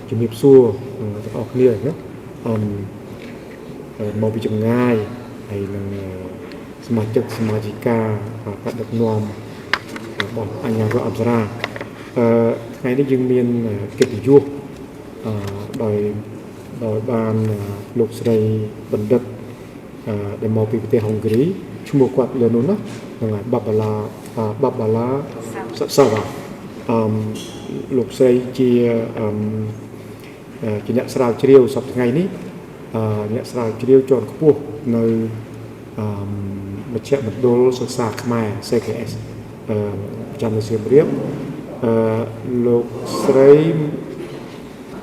ជំរាបសួរទាំងអស់គ្នាណាមកពីចម្ងាយហើយនឹងសមាជិកសមាជិកាបដិនាំរបស់អញ្ញារដ្ឋអប្សរាថ្ងៃនេះយើងមានកិត្តិយសដោយបានលោកស្រីបណ្ឌិតដែលមកពីប្រទេសហុងគ្រីឈ្មោះគាត់លើនោះណាហ្នឹងហើយបាបាឡាសាវ៉ាលោកស្រីជាអ្នកស្រាវជ្រាវសប្តាហ៍ថ្ងៃនេះអ្នកស្រាវជ្រាវជាន់ខ្ពស់នៅមជ្ឈមណ្ឌលសិក្សាខ្មែរ CKS ចាំនៅសៀមរាបលោកស្រី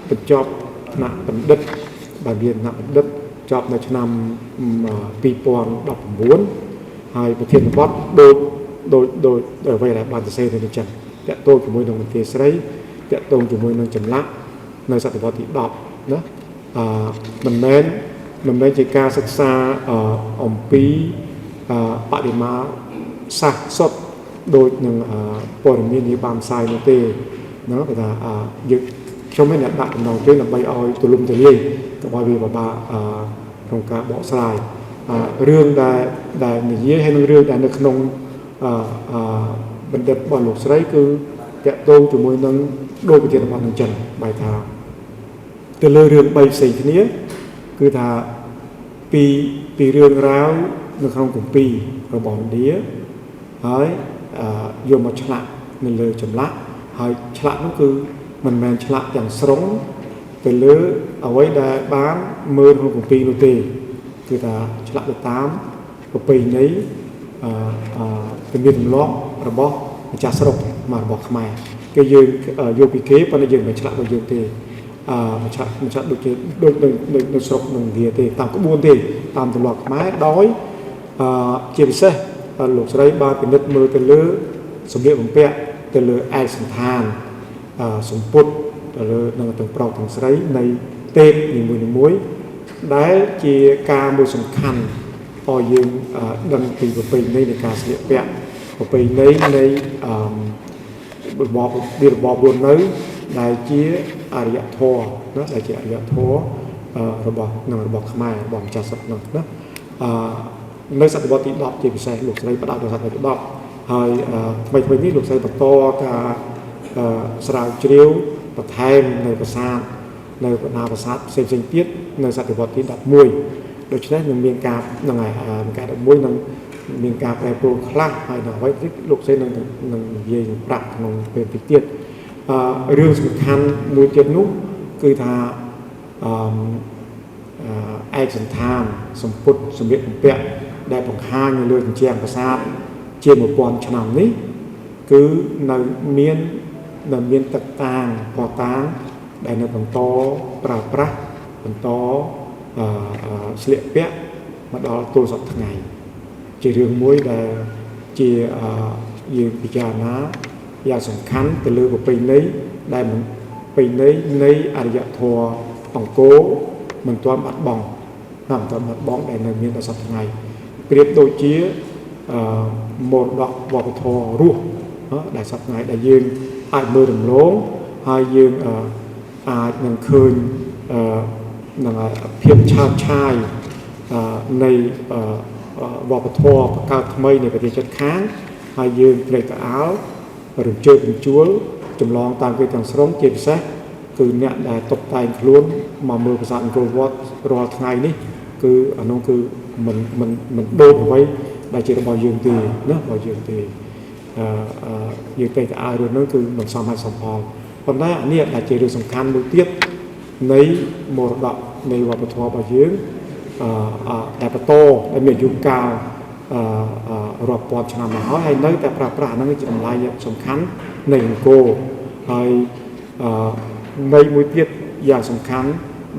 បញ្ចប់ថ្នាក់បណ្ឌិតបានរៀនថ្នាក់បណ្ឌិតចប់នៅឆ្នាំ2019ហើយប្រធានបទដូចអ្វីដែលបានសរសេរនៅនេះចឹងតាក់ទងជាមួយនឹងមន្ត្រីស្រីតាក់ទងជាមួយនឹងចម្លាក់នៅសតវត្សទី10ណាមិនមែនជាការសិក្សាអំពីបដិមាសាសសុទ្ធដូចនឹងព័ត៌មាននេះបានផ្សាយនោះទេណាគេថាយើងខ្ញុំមិនដាក់ដំណងជើងដើម្បីឲ្យទូលំទូលាយទៅឲ្យវាពិបាកក្នុងការបកស្រាយរឿងដែលនិយាយហើយនឹងរឿងដែលនៅក្នុងបណ្ឌិតរបស់លោកស្រីគឺតាក់ទងជាមួយនឹងដោយប្រធានបទនឹងចឹងបែរថាទៅលើរឿង3ផ្សេងគ្នាគឺថាពីរឿងរ៉ាវនៅក្នុងគម្ពីររបស់ឥណ្ឌាហើយយកមកឆ្លាក់នៅលើចម្លាក់ហើយឆ្លាក់នោះគឺមិនមែនឆ្លាក់ទាំងស្រុងទៅលើអ្វីដែលបានមើលក្នុងគម្ពីរនោះទេគឺថាឆ្លាក់ទៅតាមប្រពៃណីទំនៀមទម្លាប់របស់ម្ចាស់ស្រុកមករបស់ខ្មែរគេយើងយកពីគេប៉ុន្តែយើងមិនឆ្លាក់ដូចយើងទេឆ្លាក់ដូចនៅស្រុកនឹងវាទេតាមក្បួនទេតាមទម្លាប់ខ្មែរដោយជាពិសេសលោកស្រីបានពិនិត្យមើលទៅលើសម្លៀកបំពាក់ទៅលើឯកសណ្ឋានសម្ពុតទៅលើនឹងទាំងប្រុសទាំងស្រីនៃទេពនីមួយៗដែលជាការមួយសំខាន់ឲ្យយើងដឹងពីប្រពៃណីនៃការស្លៀកពាក់ប្រពៃណីនៃរបបរស់នៅដែលជាអរិយធម៌ណាដែលជាអរិយធម៌របស់ខ្មែររបស់ម្ចាស់ស្រុកនោះណានៅសតវត្សទី10ជាពិសេសលោកស្រីបដៅដល់សតវត្សទី10ហើយថ្មីនេះលោកស្រីបន្តការស្រាវជ្រាវបន្ថែមនៅប្រាសាទនៅបណ្ដាប្រាសាទផ្សេងទៀតនៅសតវត្សទី11ដូច្នេះនឹងមានការហ្នឹងហើយការ11នឹងមានការប្រែប្រួលខ្លះហើយដល់ហើយលោកស្រីនឹងនិយាយប្រាប់ក្នុងពេលទៀតរឿងសំខាន់មួយទៀតនោះគឺថាឯកសណ្ឋានសម្ពុតសម្លៀកបំពាក់ដែលបង្ហាញនៅលើជញ្ជាំងប្រាសាទជា1000ឆ្នាំនេះគឺនៅមានទឹកតាងផតាងដែលនៅបន្តប្រើប្រាស់បន្តស្លៀកពាក់មកដល់ទល់សពថ្ងៃជារឿងមួយដែលជាយើងពិចារណាយ៉ាងសំខាន់ទៅលើប្រពៃណីដែលប្រពៃណីនៃអរិយធម៌អង្គរមិនទាន់បាត់បង់ដែលនៅមានដល់សពថ្ងៃប្រៀបដូចជាមរតកវប្បធម៌រស់ដែលសពថ្ងៃដែលយើងអាចមើលរំលងហើយយើងអាចនឹងឃើញនឹងភាពឆាតឆាយនៃវប្បធម៌បង្កើតថ្មីនៃប្រទេសជិតខាងហើយយើងត្រេកត្រអាលរំជើបរំជួលចម្លងតាមគេទាំងស្រុងជាពិសេសគឺអ្នកដែលតុបតែងខ្លួនមកមើលប្រាសាទអង្គរវត្តរាល់ថ្ងៃនេះគឺអានោះគឺមិនដូចអ្វីដែលជារបស់យើងទេណារបស់យើងទេយើងតែទៅឲ្យរឿងនោះគឺមិនសមហេតុសមផលប៉ុន្តែអានេះដែលជារឿងសំខាន់មួយទៀតនៃមរតកនៃវប្បធម៌របស់យើងដែលបន្តដែលមានអាយុកាលរាប់ពាន់ឆ្នាំមកហើយនៅតែប្រើប្រាស់ហ្នឹងជាតម្លៃសំខាន់នៃអង្គរហើយនៃមួយទៀតយ៉ាងសំខាន់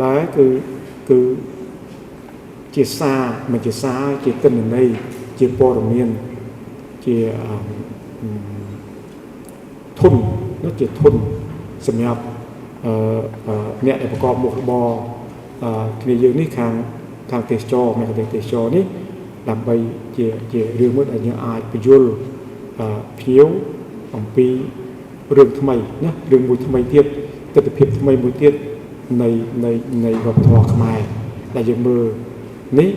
ដែរគឺជាសារមិនជាសារជាទិន្នន័យជាព័ត៌មានជាធននោះជាធនសម្រាប់អ្នកដែលប្រកបមុខរបរគ្នាយើងនេះខាងទេសចរអ្នកទេសចរនេះដើម្បីជារឿងមួយដែលយើងអាចបញ្យល់ភ្ញៀវអំពីរឿងថ្មីណារឿងមួយថ្មីទៀតទស្សនវិជ្ជាថ្មីមួយទៀត ในรบทอขมายแต่ยังมือนี้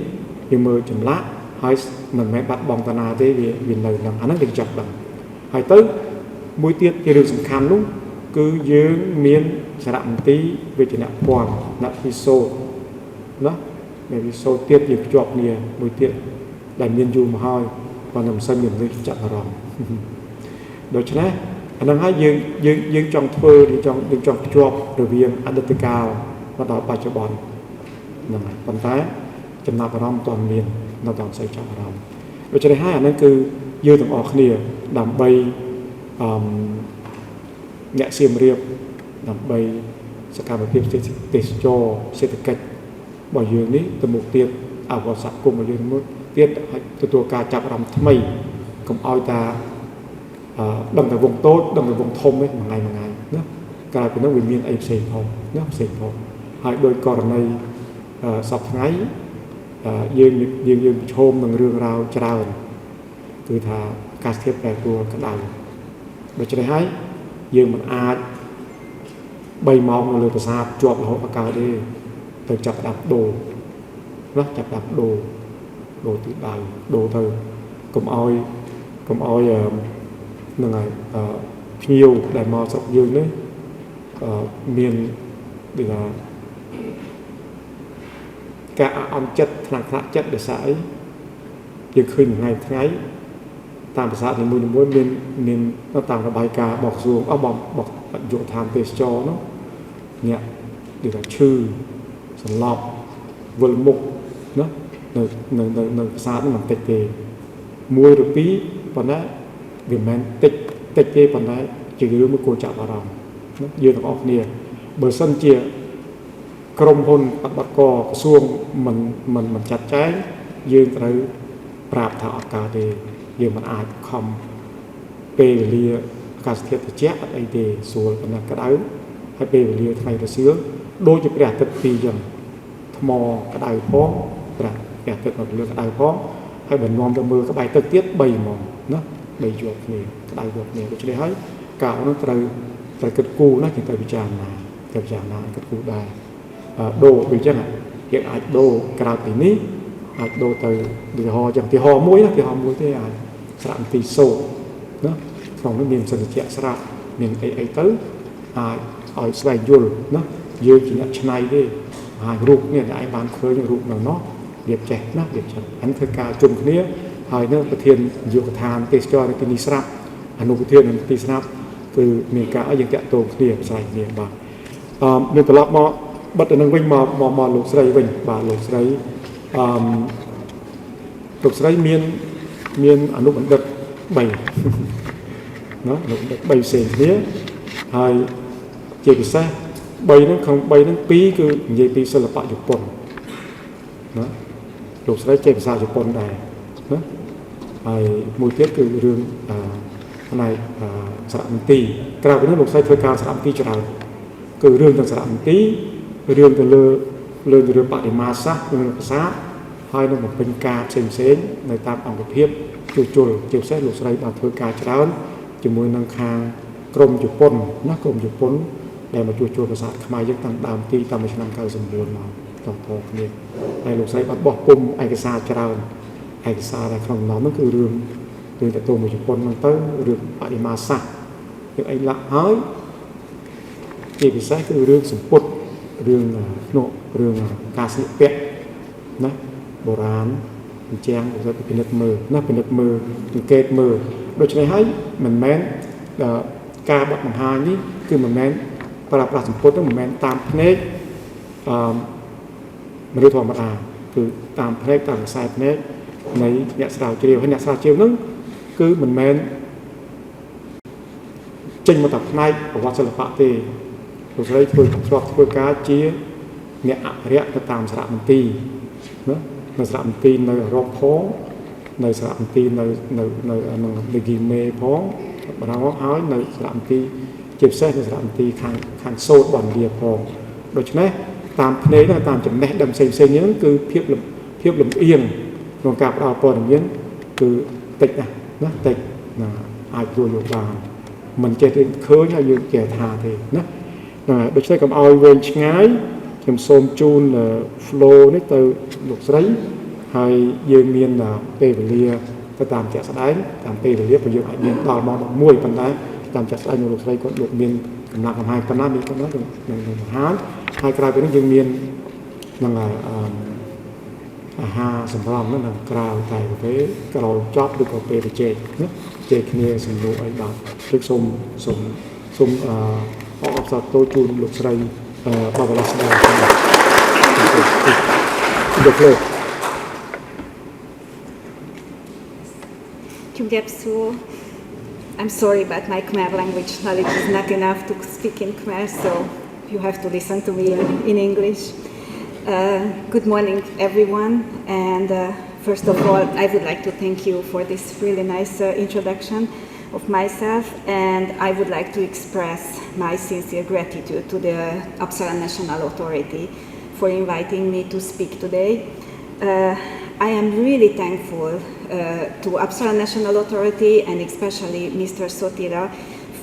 ยังมือจำละให้มันไม่บัดบองตนาที่วินเลยอันนั้นเป็นจับดังให้tới mối tiết thì được sẵn khám lúc cứ dưới miền sẽ đậm tí về chỉ nạp quảng nạp vi sô đó để vi sô tiết việc chọc nè mối tiết đại miền dù mà hơi và nằm sân miền dưới chậm vào rộng đó cho nên anh em hãy dương trong thơ đi trong chọc rồi viên ăn được cao và đó bài cho bọn nằm bàn tay chậm nạp vào rộng toàn miền nó toàn xây chậm vào rộng đó cho nên hai anh em cứ dương thằng ọt nè đảm bay nhẹ xiêm riệp làm bay sẽ cảm thấy tiết cho sẽ thực cách bỏ dương ní từ một tiết vào sạc cùng vào dương một tiết từตัวการจับรำทำไมcũng oi ta đằng từ vùng tốt đằng từ vùng thông ấy một ngày nhé cáiเป็นนักวิญญาณไอ้เสกพอเนาะเสกพอหายโดยกรณีสับไงยืนชมหนึ่งเรื่องราวจะได้คือถ้าการเทียบแปลตัวก็ได้โดยจะได้ให้ยืมมันอาจใบมองเลยประสาทจวบเราประกาศได้แต่จับดับโดนะจับดับโดติดใบโดเธอกลมอ้อยหนึ่งไงพิวได้มอสับยืนเนี่ยเมียนดีละกะอันจัดขนาดจัดเดือดสายยืนขึ้นไงไงตามภาษาในมือในมือเน้นเราต่างระบายกาบอกซวงบอกโยธานเตสจอเนาะเนี่ยดีละชื่อสำหรับวอลมุกเนาะในภาษาที่มันเตะมวยหรือปีปนนั้นเวียนแมนเตะปนนั้นจะยืมมือโกจับอารมณ์ยืนออกเนี่ยเบอร์ซันเจียกรมพลปัตตกอกระทรวงมันจัดแจ้งยืนหรือปราบทางอากาศเดยืนมันอาจคอมเปเรียการเทียบเจ๊ไอเดส่วนกันกระด้ให้เปเรียไทยระเสือโดยจะเปลี่ยนตัดปีอย่างทมกระด้พ้องเปลี่ยนตัดหมดเรือกระด้พ้องให้เหมือนมองจากมือกระใบตัดเทียบใบมองนะใบหยวกเนี่ยกระด้หยวกเนี่ยก็จะได้ให้กล่าวนั้นไตรกระกูนะถึงไตรวิจารณ์มากระกูได้โดวิจารณ์hiện ai đô cào tỷ ní ai đô từ từ họ chẳng thì họ muối thế ai sạm tỷ sổ đó phòng nó miền sườn chẹt sạ miền ấy tới ai ở xoay dùn nó dưa chỉ là chân này đi ai ruộtเนี่ยai bán khơi những ruột nào nó đẹp trẻ nó đẹp trẻ anh phải cả chùm cái này hai nóประเทศอยู่กับทานเตสจอยเป็นนิสระอนุประเทศนั้นนิสระคือมีการยังจะโตเรียบใส่เนี่ยบ้างมีตลอดมาบัดนั้นวิ่งมาลูกใส่วิ่งบ่าลูกใส่เมียนอนุบันดัดใบเนาะอนุบันดัดใบเสียงนี้haiเจ็บแซ่ใบนั้นของใบนั้นปีคือเยี่ยปีศิลปะญี่ปุ่นนะลูกใส่เจ็บซาญี่ปุ่นได้นะhaiมวยเทียบคือเรื่องในสระมันตีกล่าวเป็นนั้นลูกใส่เทอการสระมันตีจะได้คือเรื่องทางสระมันตีเรื่องกันเรื่องปฏิมาสักเรื่องภาษาให้นำมาเป็นการเซ็งในตามองค์เพียบจุดเจ็บเส้นหลุดไรบางเพื่อการจะแล้วจะมวยนางคางกรมจุดปนนักกรมจุดปนแต่มาจุดภาษาขมายยักษ์ต่างตามที่ตามมาชนะการสมบูรณ์มาต่อเนี่ยในหลุดไรบัดบอกปุ่มไอกษาจะแล้วไอกษาอะไรของน้องนั่นคือเรื่องแต่ตัวมวยจุดปนมันต้นเรื่องปฏิมาสักอย่างไอ้ละหายเจ็บเส้นคือเรื่องสมบูรณ์เรื่องเรื่องการสิเปะนะโบราณเป็นแจ้งเราเป็นนักมือนะเป็นนักมือเป็นเกตมือโดยเฉพาะให้มันแม้นการบัดมันหานี่คือมันแม้นประหลาดสมบูรณ์ต้องมันแม้นตามเพลงมนุษย์ธรรมดาคือตามเพลงตามสายเพลงในเนี่ยสาวเจียวให้เนี่ยสาวเจียวนั้นคือมันแม้นจริงมาตัดในประวัติศิลปะที่เราใช้เพื่อการเชี่ยเนี่ยเรียกตามสระมันตีนะในสระมันตีในรอบพ้องในสระมันตีในกิเมพ้องบางครั้งเอาในสระมันตีเจ็บเส้นในสระมันตีข้างโซ่บ่อนเดียพ้องโดยเฉพาะตามเพลงตามจำแนกดำเซนนี้นั่นคือเพียบลำเอียงตรงกับเราปอดอย่างนี้คือติดนะติดไอ้ตัวโยบานมันจะเป็นเคยให้ยืนแก่ทาเองนะ ដូច្នេះកុំឲ្យវែងឆ្ងាយខ្ញុំសូមជូន flow នេះទៅលោកស្រីហើយយើងមានពេលវេលាទៅតាមជាក់ស្ដែងតាមពេលវេលាព្រោះយើងអាចមានដល់ម៉ោង11ប៉ុន្តែតាមជាក់ស្ដែងលោកស្រីគាត់លោកមានកំណត់កំហែងប៉ុណ្ណាមានប៉ុណ្ណានឹងបង្ហាញហើយក្រៅពីនេះយើងមាននឹងអាហារសម្រន់នោះនៅក្រៅតែពេលក្រោយចប់ឬក៏ពេលជែកណាជែកគ្នាសំណួរអីបាទគឺសូមអបសាទរជូនលោកស្រីបបលាស្ដាយThe floor. I'm sorry, but my Khmer language knowledge is not enough to speak in Khmer, so you have to listen to me in English. Good morning, everyone, and first of all, I would like to thank you for this really nice introduction of myself, and I would like to express my sincere gratitude to the Apsara National Authority for inviting me to speak today. I am really thankful to Apsara National Authority and especially Mr. Sotira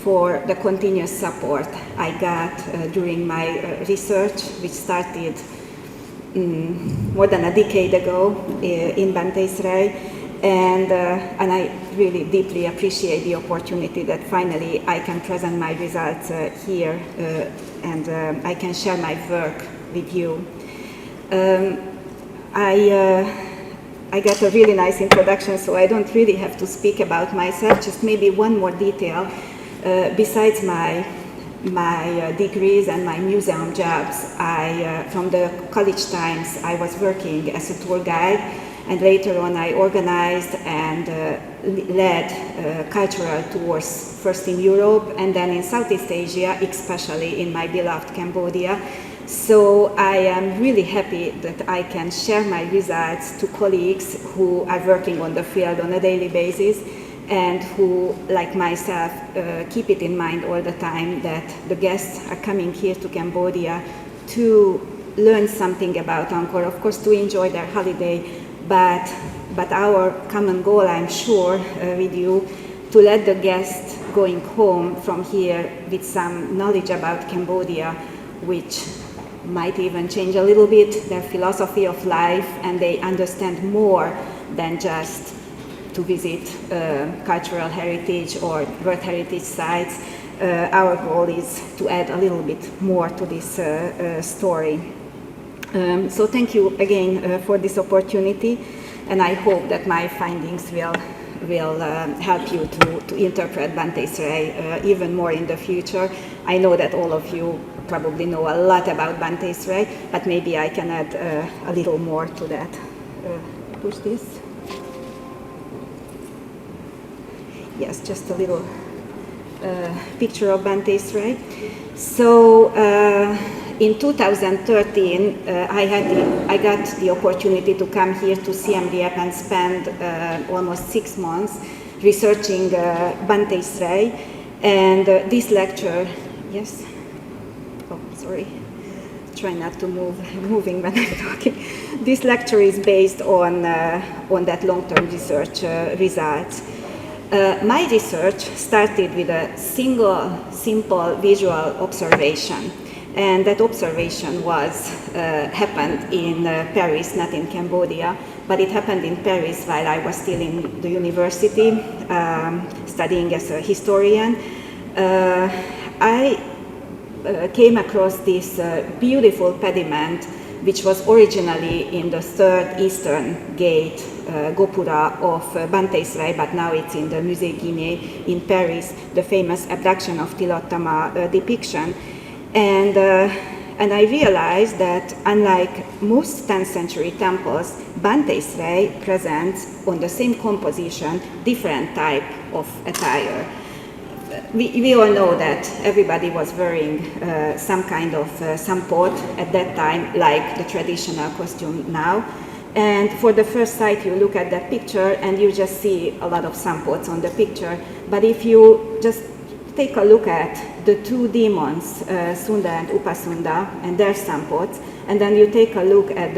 for the continuous support I got during my research, which started more than a decade ago in Bante Israel. And I really deeply appreciate the opportunity that finally I can present my results here and I can share my work with you. I got a really nice introduction, so I don't really have to speak about myself, just maybe one more detail. Besides my degrees and my museum jobs, from the college times, I was working as a tour guide. And later on, I organized and led cultural tours, first in Europe and then in Southeast Asia, especially in my beloved Cambodia. So I am really happy that I can share my results to colleagues who are working on the field on a daily basis and who, like myself, keep it in mind all the time that the guests are coming here to Cambodia to learn something about Angkor, of course, to enjoy their holiday. But our common goal, I'm sure, with you, to let the guests going home from here with some knowledge about Cambodia, which might even change a little bit their philosophy of life, and they understand more than just to visit cultural heritage or World Heritage sites. Our goal is to add a little bit more to this story. So thank you again for this opportunity, and I hope that my findings will help you to interpret Bante Israel even more in the future. I know that all of you probably know a lot about Bante Israel, but maybe I can add a little more to that. Push this. Yes, just a little picture of Bante Israel. So. In 2013, I got the opportunity to come here to Siem and spend almost 6 months researching Bante Israel. And this lecture, yes? Oh, sorry. Try not to moving when I'm talking. This lecture is based on that long-term research results. My research started with a single, simple visual observation. And that observation happened in Paris, not in Cambodia, but it happened in Paris while I was still in the university, studying as a historian. I came across this beautiful pediment, which was originally in the third eastern gate, Gopura of Bante Israel, but now it's in the Musée Guimet in Paris, the famous abduction of Tilottama depiction. And I realized that unlike most 10th century temples, Bante Israel presents on the same composition different type of attire. We all know that everybody was wearing some kind of sampot at that time, like the traditional costume now. And for the first sight, you look at that picture and you just see a lot of sampots on the picture. But if you just take a look at the two demons, Sunda and Upasunda, and their sampots, and then you take a look at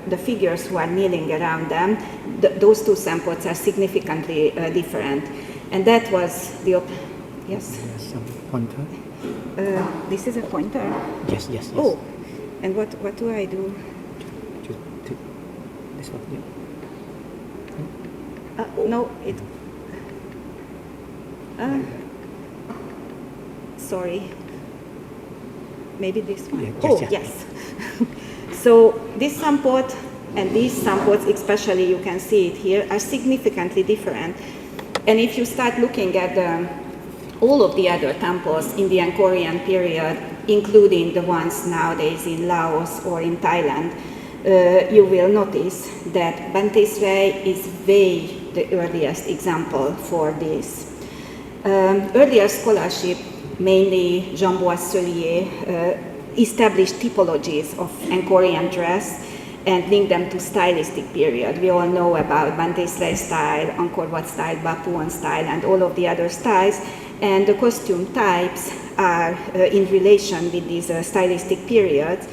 the figures who are kneeling around them, those two sampots are significantly different. And that was the... Yes? One time. This is a pointer? Yes, yes, yes. Oh, and what do I do? Just take this one, yeah. No, it... sorry. Maybe this one? Yeah, yes, yes. So this sampot and these sampots, especially you can see it here, are significantly different. And if you start looking at all of the other temples in the Angkorian period, including the ones nowadays in Laos or in Thailand, you will notice that Bante Srai is way the earliest example for this. Earlier scholarship, mainly Jean Boisselier, established typologies of Angkorian dress and linked them to stylistic period. We all know about Bante Srai style, Angkor Wat style, Bapuan style, and all of the other styles. And the costume types are in relation with these stylistic periods.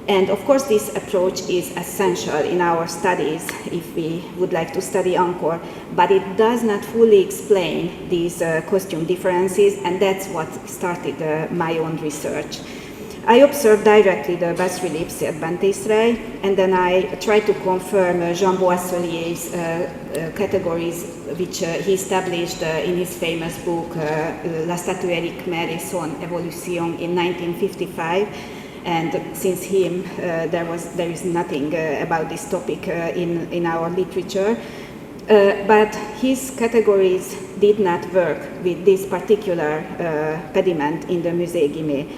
And of course, this approach is essential in our studies if we would like to study Angkor, but it does not fully explain these costume differences, and that's what started my own research. I observed directly the bas-reliefs at Bante Srai, and then I tried to confirm Jean Boisselier's categories, which he established in his famous book, La statuaire khmer et son évolution in 1955. And since him, there is nothing about this topic in our literature. But his categories did not work with this particular pediment in the Musée Guimet.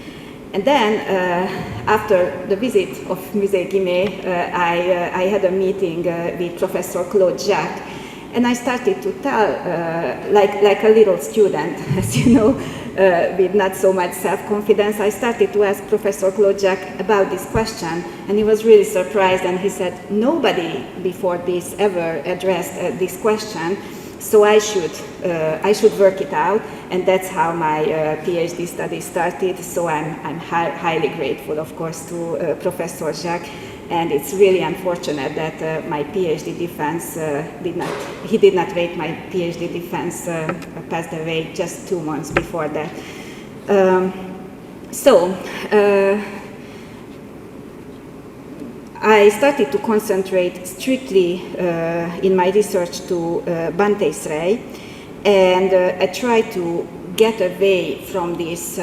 And then, after the visit of Musée Guimet, I had a meeting with Professor Claude Jacques, and I started to tell, like a little student, as you know, with not so much self-confidence, I started to ask Professor Claude Jacques about this question, and he was really surprised, and he said, nobody before this ever addressed this question, so I should work it out, and that's how my PhD study started. So I'm highly grateful, of course, to Professor Jacques, and it's really unfortunate that my PhD defense did not rate my PhD defense passed away just 2 months before that. I started to concentrate strictly in my research to Bante Srai, and I tried to get away from this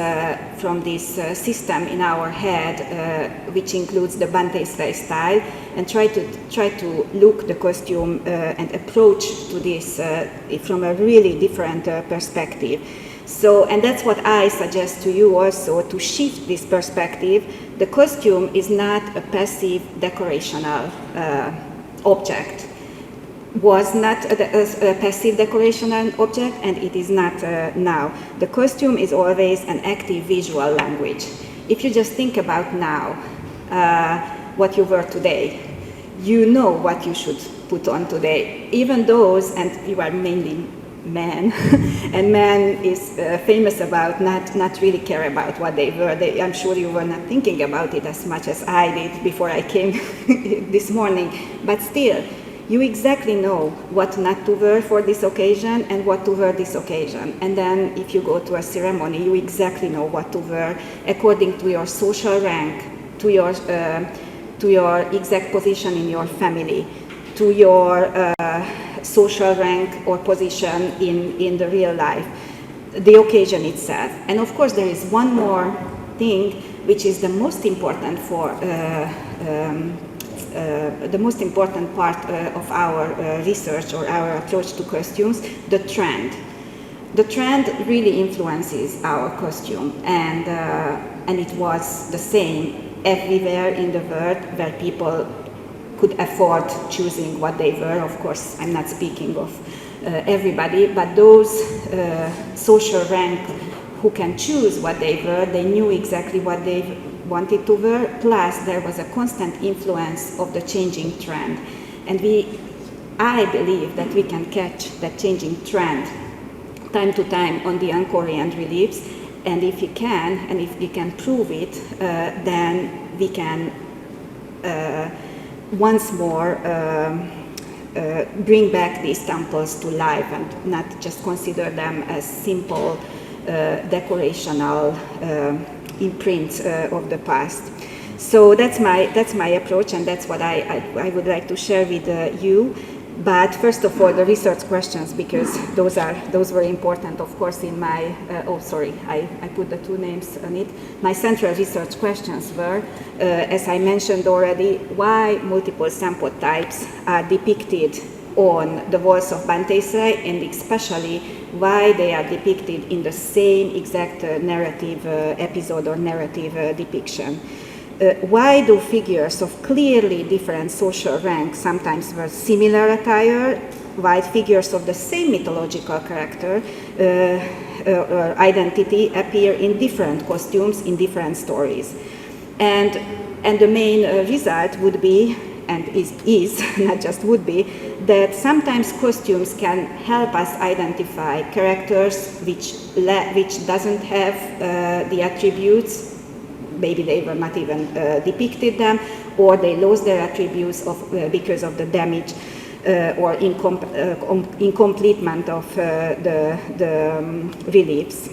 system in our head, which includes the Bante Srai style, and try to look the costume and approach to this from a really different perspective. So, and that's what I suggest to you also, to shift this perspective. The costume is not a passive decorational object. Was not a passive decorational object, and it is not now. The costume is always an active visual language. If you just think about now, what you wear today, you know what you should put on today. Even those, and you are mainly men, and men is famous about not really care about what they wear. I'm sure you were not thinking about it as much as I did before I came this morning, but still, you exactly know what not to wear for this occasion and what to wear this occasion. And then if you go to a ceremony, you exactly know what to wear according to your social rank, to your exact position in your family, to your social rank or position in the real life, the occasion itself. And of course there is one more thing which is the most important for the most important part of our research or our approach to costumes, the trend. The trend really influences our costume, and it was the same everywhere in the world where people could afford choosing what they were. Of course, I'm not speaking of everybody, but those social rank who can choose what they were, they knew exactly what they wanted to wear, plus there was a constant influence of the changing trend. And I believe that we can catch that changing trend time to time on the Angkorian reliefs, and if we can, and if we can prove it, then we can once more bring back these temples to life and not just consider them as simple decorational imprint of the past. So that's my approach, and that's what I would like to share with you. But first of all, the research questions, because those were important, of course, in my, I put the two names on it. My central research questions were, as I mentioned already, why multiple sampot types are depicted on the walls of Banteisrai, and especially why they are depicted in the same exact narrative episode or narrative depiction. Why do figures of clearly different social rank sometimes wear similar attire, while figures of the same mythological character or identity appear in different costumes in different stories? And the main result would be, and is not just would be, that sometimes costumes can help us identify characters which doesn't have the attributes. Maybe they were not even depicted them, or they lost their attributes because of the damage or incompletement of the reliefs.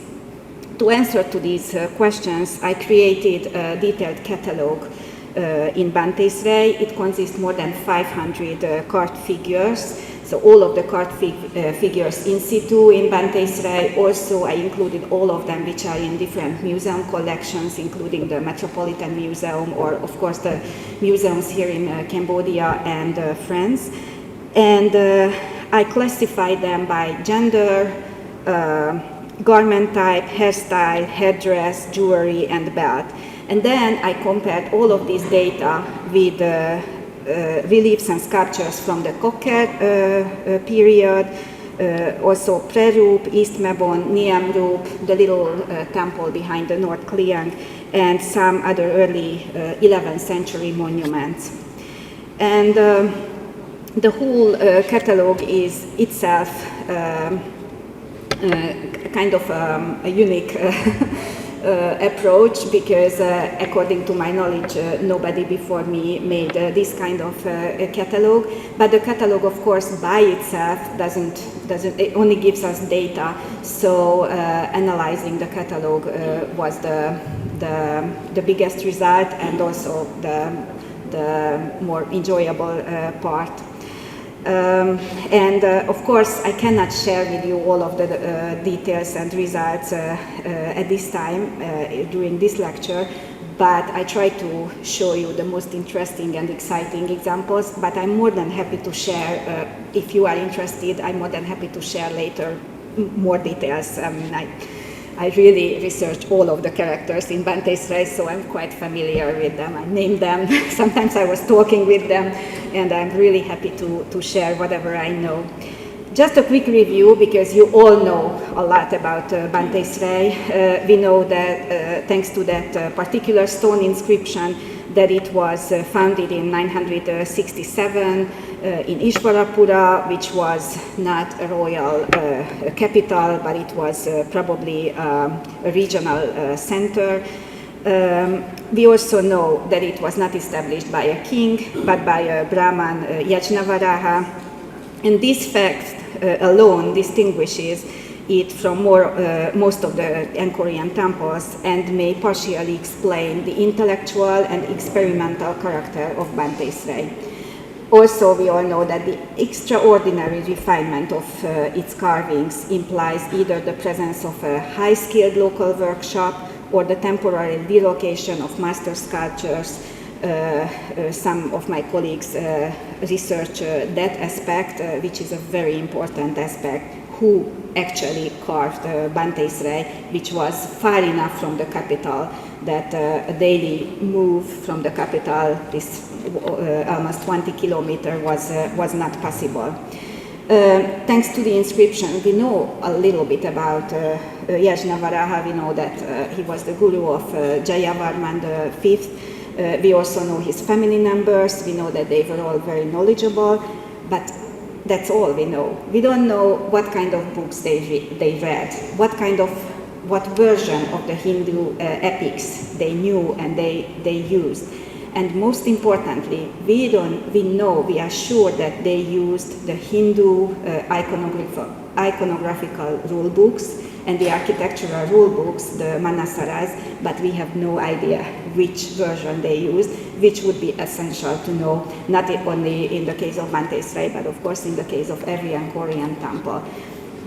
To answer to these questions, I created a detailed catalogue in Banteisrai. It consists more than 500 carved figures. So all of the carved figures in situ in Banteisrai. Also, I included all of them which are in different museum collections, including the Metropolitan Museum, or of course the museums here in Cambodia and France. And I classified them by gender, garment type, hairstyle, headdress, jewelry, and belt. And then I compared all of this data with reliefs and sculptures from the Kokker period, also Prerup, East Mebon, Niemrup, the little temple behind the North Kliang, and some other early 11th century monuments. And the whole catalogue is itself kind of a unique approach, because according to my knowledge, nobody before me made this kind of catalogue. But the catalogue, of course, by itself it only gives us data. So analyzing the catalogue was the biggest result, and also the more enjoyable part. Of course, I cannot share with you all of the details and results at this time during this lecture, but I try to show you the most interesting and exciting examples. But I'm more than happy to share, if you are interested, I'm more than happy to share later more details. I really researched all of the characters in Banteisrai, so I'm quite familiar with them. I named them. Sometimes I was talking with them, and I'm really happy to share whatever I know. Just a quick review, because you all know a lot about Banteisrai. We know that thanks to that particular stone inscription, that it was founded in 967 in Ishvarapura, which was not a royal capital, but it was probably a regional center. We also know that it was not established by a king, but by a Brahman, Yajnavaraha. And this fact alone distinguishes it from most of the Angkorian temples, and may partially explain the intellectual and experimental character of Banteisrai. Also, we all know that the extraordinary refinement of its carvings implies either the presence of a high-skilled local workshop or the temporary relocation of master sculptures. Some of my colleagues research that aspect, which is a very important aspect. Who actually carved Banteisrai, which was far enough from the capital that a daily move from the capital, this almost 20 kilometers, was not possible. Thanks to the inscription, we know a little bit about Yajnavaraha. We know that he was the guru of Jayavarman V. We also know his family members. We know that they were all very knowledgeable, but that's all we know. We don't know what kind of books they read, what version of the Hindu epics they knew and they used. And most importantly, we are sure that they used the Hindu iconographical rule books, and the architectural rule books, the manasaras, but we have no idea which version they used, which would be essential to know, not only in the case of Bante Srai, but of course in the case of every Angkorian temple.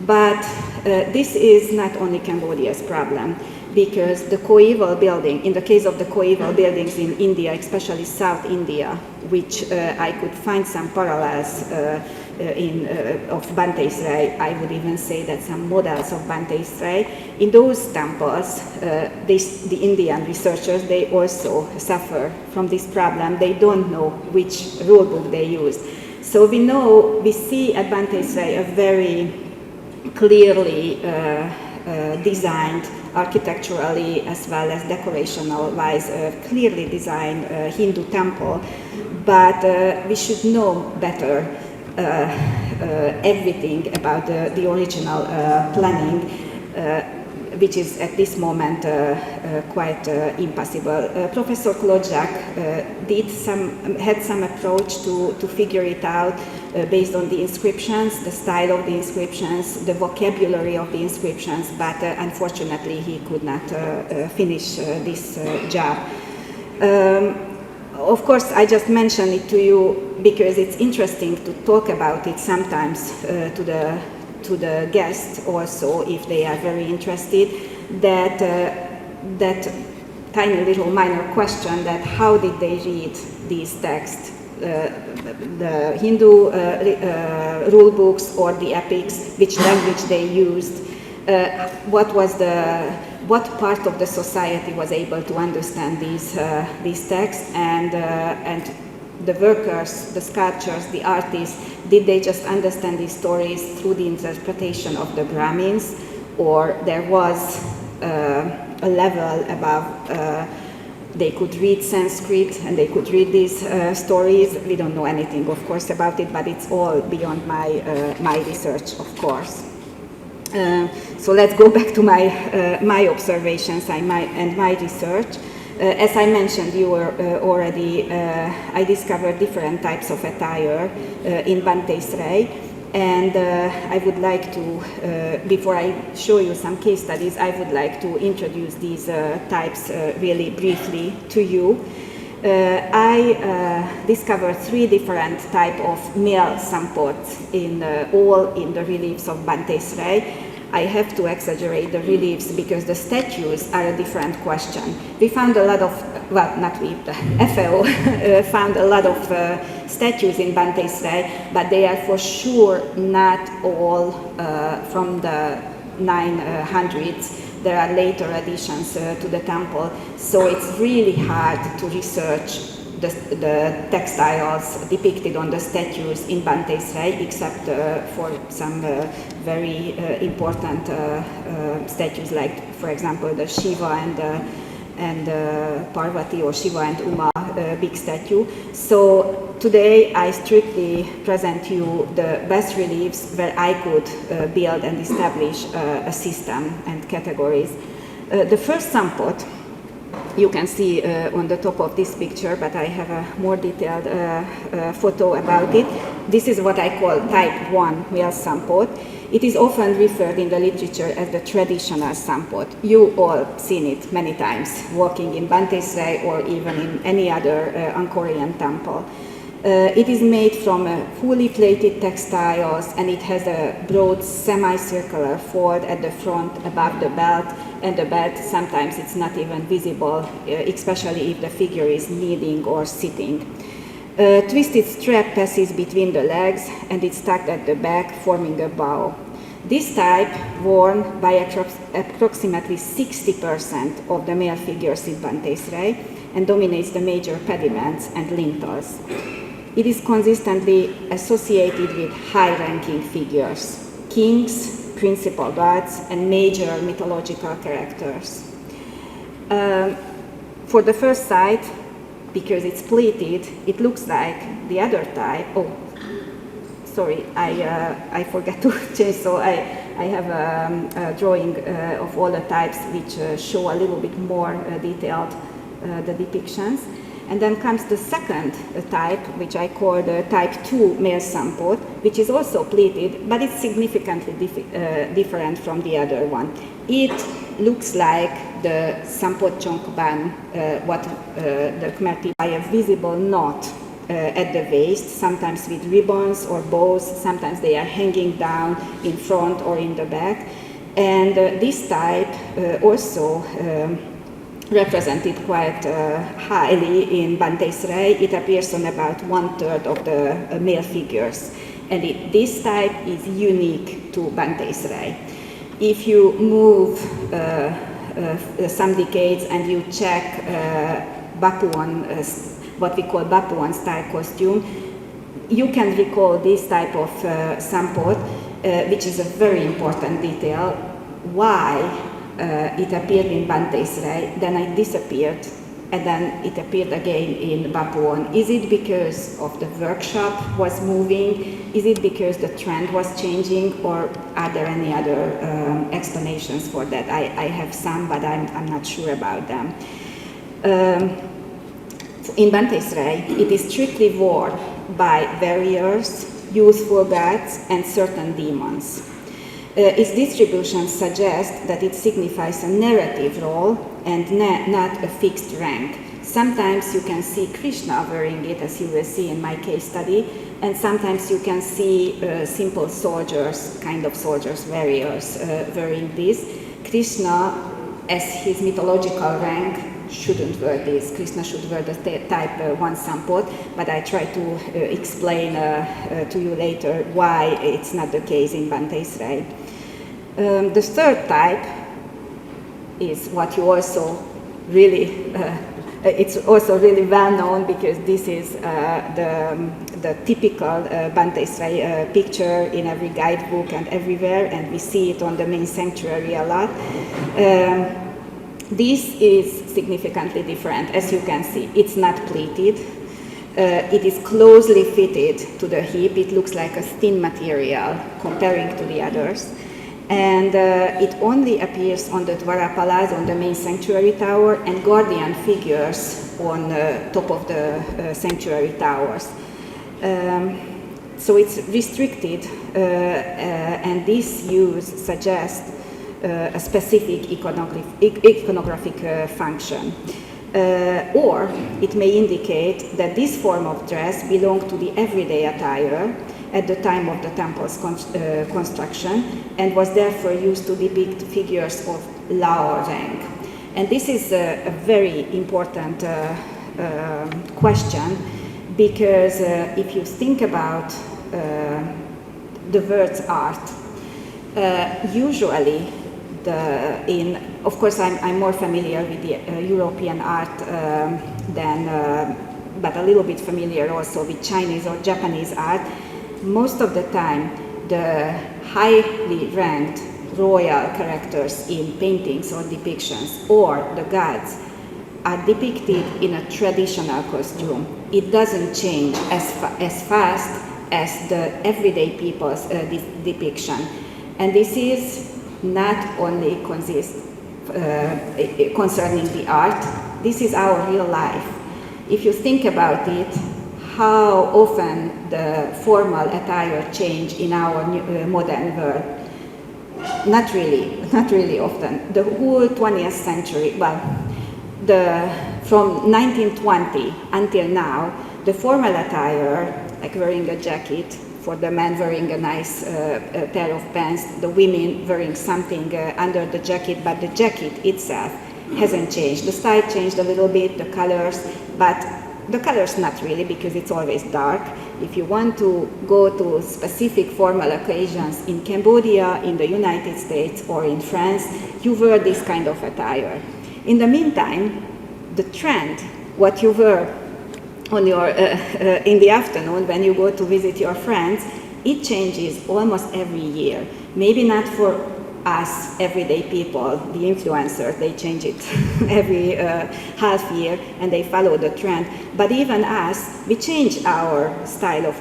But this is not only Cambodia's problem, because the coeval building, in the case of the coeval buildings in India, especially South India, which I could find some parallels of Bante Srai, I would even say that some models of Bante Srai, in those temples, the Indian researchers, they also suffer from this problem. They don't know which rule book they use. So we see at Bante Srai a very clearly designed, architecturally as well as decorational-wise, clearly designed Hindu temple, but we should know better everything about the original planning, which is at this moment quite impossible. Professor Klodjak had some approach to figure it out based on the inscriptions, the style of the inscriptions, the vocabulary of the inscriptions, but unfortunately he could not finish this job. Of course, I just mentioned it to you because it's interesting to talk about it sometimes to the guests also, if they are very interested, that tiny little minor question that how did they read these texts, the Hindu rule books or the epics, which language they used, what part of the society was able to understand these texts, and the workers, the sculptors, the artists, did they just understand these stories through the interpretation of the Brahmins, or there was a level above, they could read Sanskrit and they could read these stories. We don't know anything, of course, about it, but it's all beyond my research, of course. So let's go back to my observations and my research. As I mentioned, you were already, I discovered different types of attire in Bante Srai, and I would like to, before I show you some case studies, I would like to introduce these types really briefly to you. I discovered 3 different types of male sampots all in the reliefs of Bante Srai. I have to exaggerate the reliefs because the statues are a different question. We found a lot of, well, not we, the FAO found a lot of statues in Bante Srai, but they are for sure not all from the 900s. There are later additions to the temple, so it's really hard to research the textiles depicted on the statues in Bante Srai, except for some very important statues, like, for example, the Shiva and Parvati, or Shiva and Uma big statue. So today I strictly present you the bas reliefs where I could build and establish a system and categories. The first sampot you can see on the top of this picture, but I have a more detailed photo about it. This is what I call type 1 male sampot. It is often referred in the literature as the traditional sampot. You all seen it many times, walking in Bante Srai or even in any other Angkorian temple. It is made from fully plated textiles, and it has a broad semicircular fold at the front above the belt, and the belt sometimes it's not even visible, especially if the figure is kneeling or sitting. A twisted strap passes between the legs, and it's tucked at the back, forming a bow. This type, worn by approximately 60% of the male figures in Bante Srai, and dominates the major pediments and lintels. It is consistently associated with high-ranking figures, kings, principal gods, and major mythological characters. For the first sight, because it's pleated, it looks like the other type. Oh, sorry, I forgot to change, so I have a drawing of all the types which show a little bit more detailed the depictions. And then comes the second type, which I call the type 2 male sampot, which is also pleated, but it's significantly different from the other one. It looks like the sampot chonkban, what the Khmer people, by a visible knot at the waist, sometimes with ribbons or bows, sometimes they are hanging down in front or in the back. And this type also represented quite highly in Bante Srai. It appears on about 1/3 of the male figures. And this type is unique to Bante Srai. If you move some decades and you check Bapuan, what we call Bapuan style costume, you can recall this type of sampot, which is a very important detail. Why it appeared in Bante Srai, then it disappeared, and then it appeared again in Bapuan. Is it because of the workshop was moving? Is it because the trend was changing, or are there any other explanations for that? I have some, but I'm not sure about them. In Bante Srai, it is strictly worn by warriors, youthful gods, and certain demons. Its distribution suggests that it signifies a narrative role and not a fixed rank. Sometimes you can see Krishna wearing it, as you will see in my case study, and sometimes you can see simple soldiers, kind of soldiers, warriors, wearing this. Krishna, as his mythological rank, shouldn't wear this. Krishna should wear the type 1 sampot, but I try to explain to you later why it's not the case in Bante Srai. The third type is what you also really, it's also really well known, because this is the typical Bante Srai picture in every guidebook and everywhere, and we see it on the main sanctuary a lot. This is significantly different, as you can see. It's not pleated. It is closely fitted to the hip. It looks like a thin material comparing to the others. And it only appears on the Dwarapalas, on the main sanctuary tower, and guardian figures on top of the sanctuary towers. So it's restricted, and this use suggests a specific iconographic function. Or it may indicate that this form of dress belonged to the everyday attire at the time of the temple's construction, and was therefore used to depict figures of lower rank. And this is a very important question, because if you think about the word's art, usually of course I'm more familiar with the European art but a little bit familiar also with Chinese or Japanese art. Most of the time, the highly ranked royal characters in paintings or depictions, or the gods, are depicted in a traditional costume. It doesn't change as fast as the everyday people's depiction. And this is not only concerning the art, this is our real life. If you think about it, how often the formal attire change in our modern world? Not really often. The whole 20th century, from 1920 until now, the formal attire, like wearing a jacket, for the men wearing a nice pair of pants, the women wearing something under the jacket, but the jacket itself hasn't changed. The style changed a little bit, the colors, but the colors not really, because it's always dark. If you want to go to specific formal occasions in Cambodia, in the United States, or in France, you wear this kind of attire. In the meantime, the trend, what you wear on your, in the afternoon when you go to visit your friends, it changes almost every year. Maybe not for us everyday people, the influencers, they change it every half year and they follow the trend. But even us, we change our style of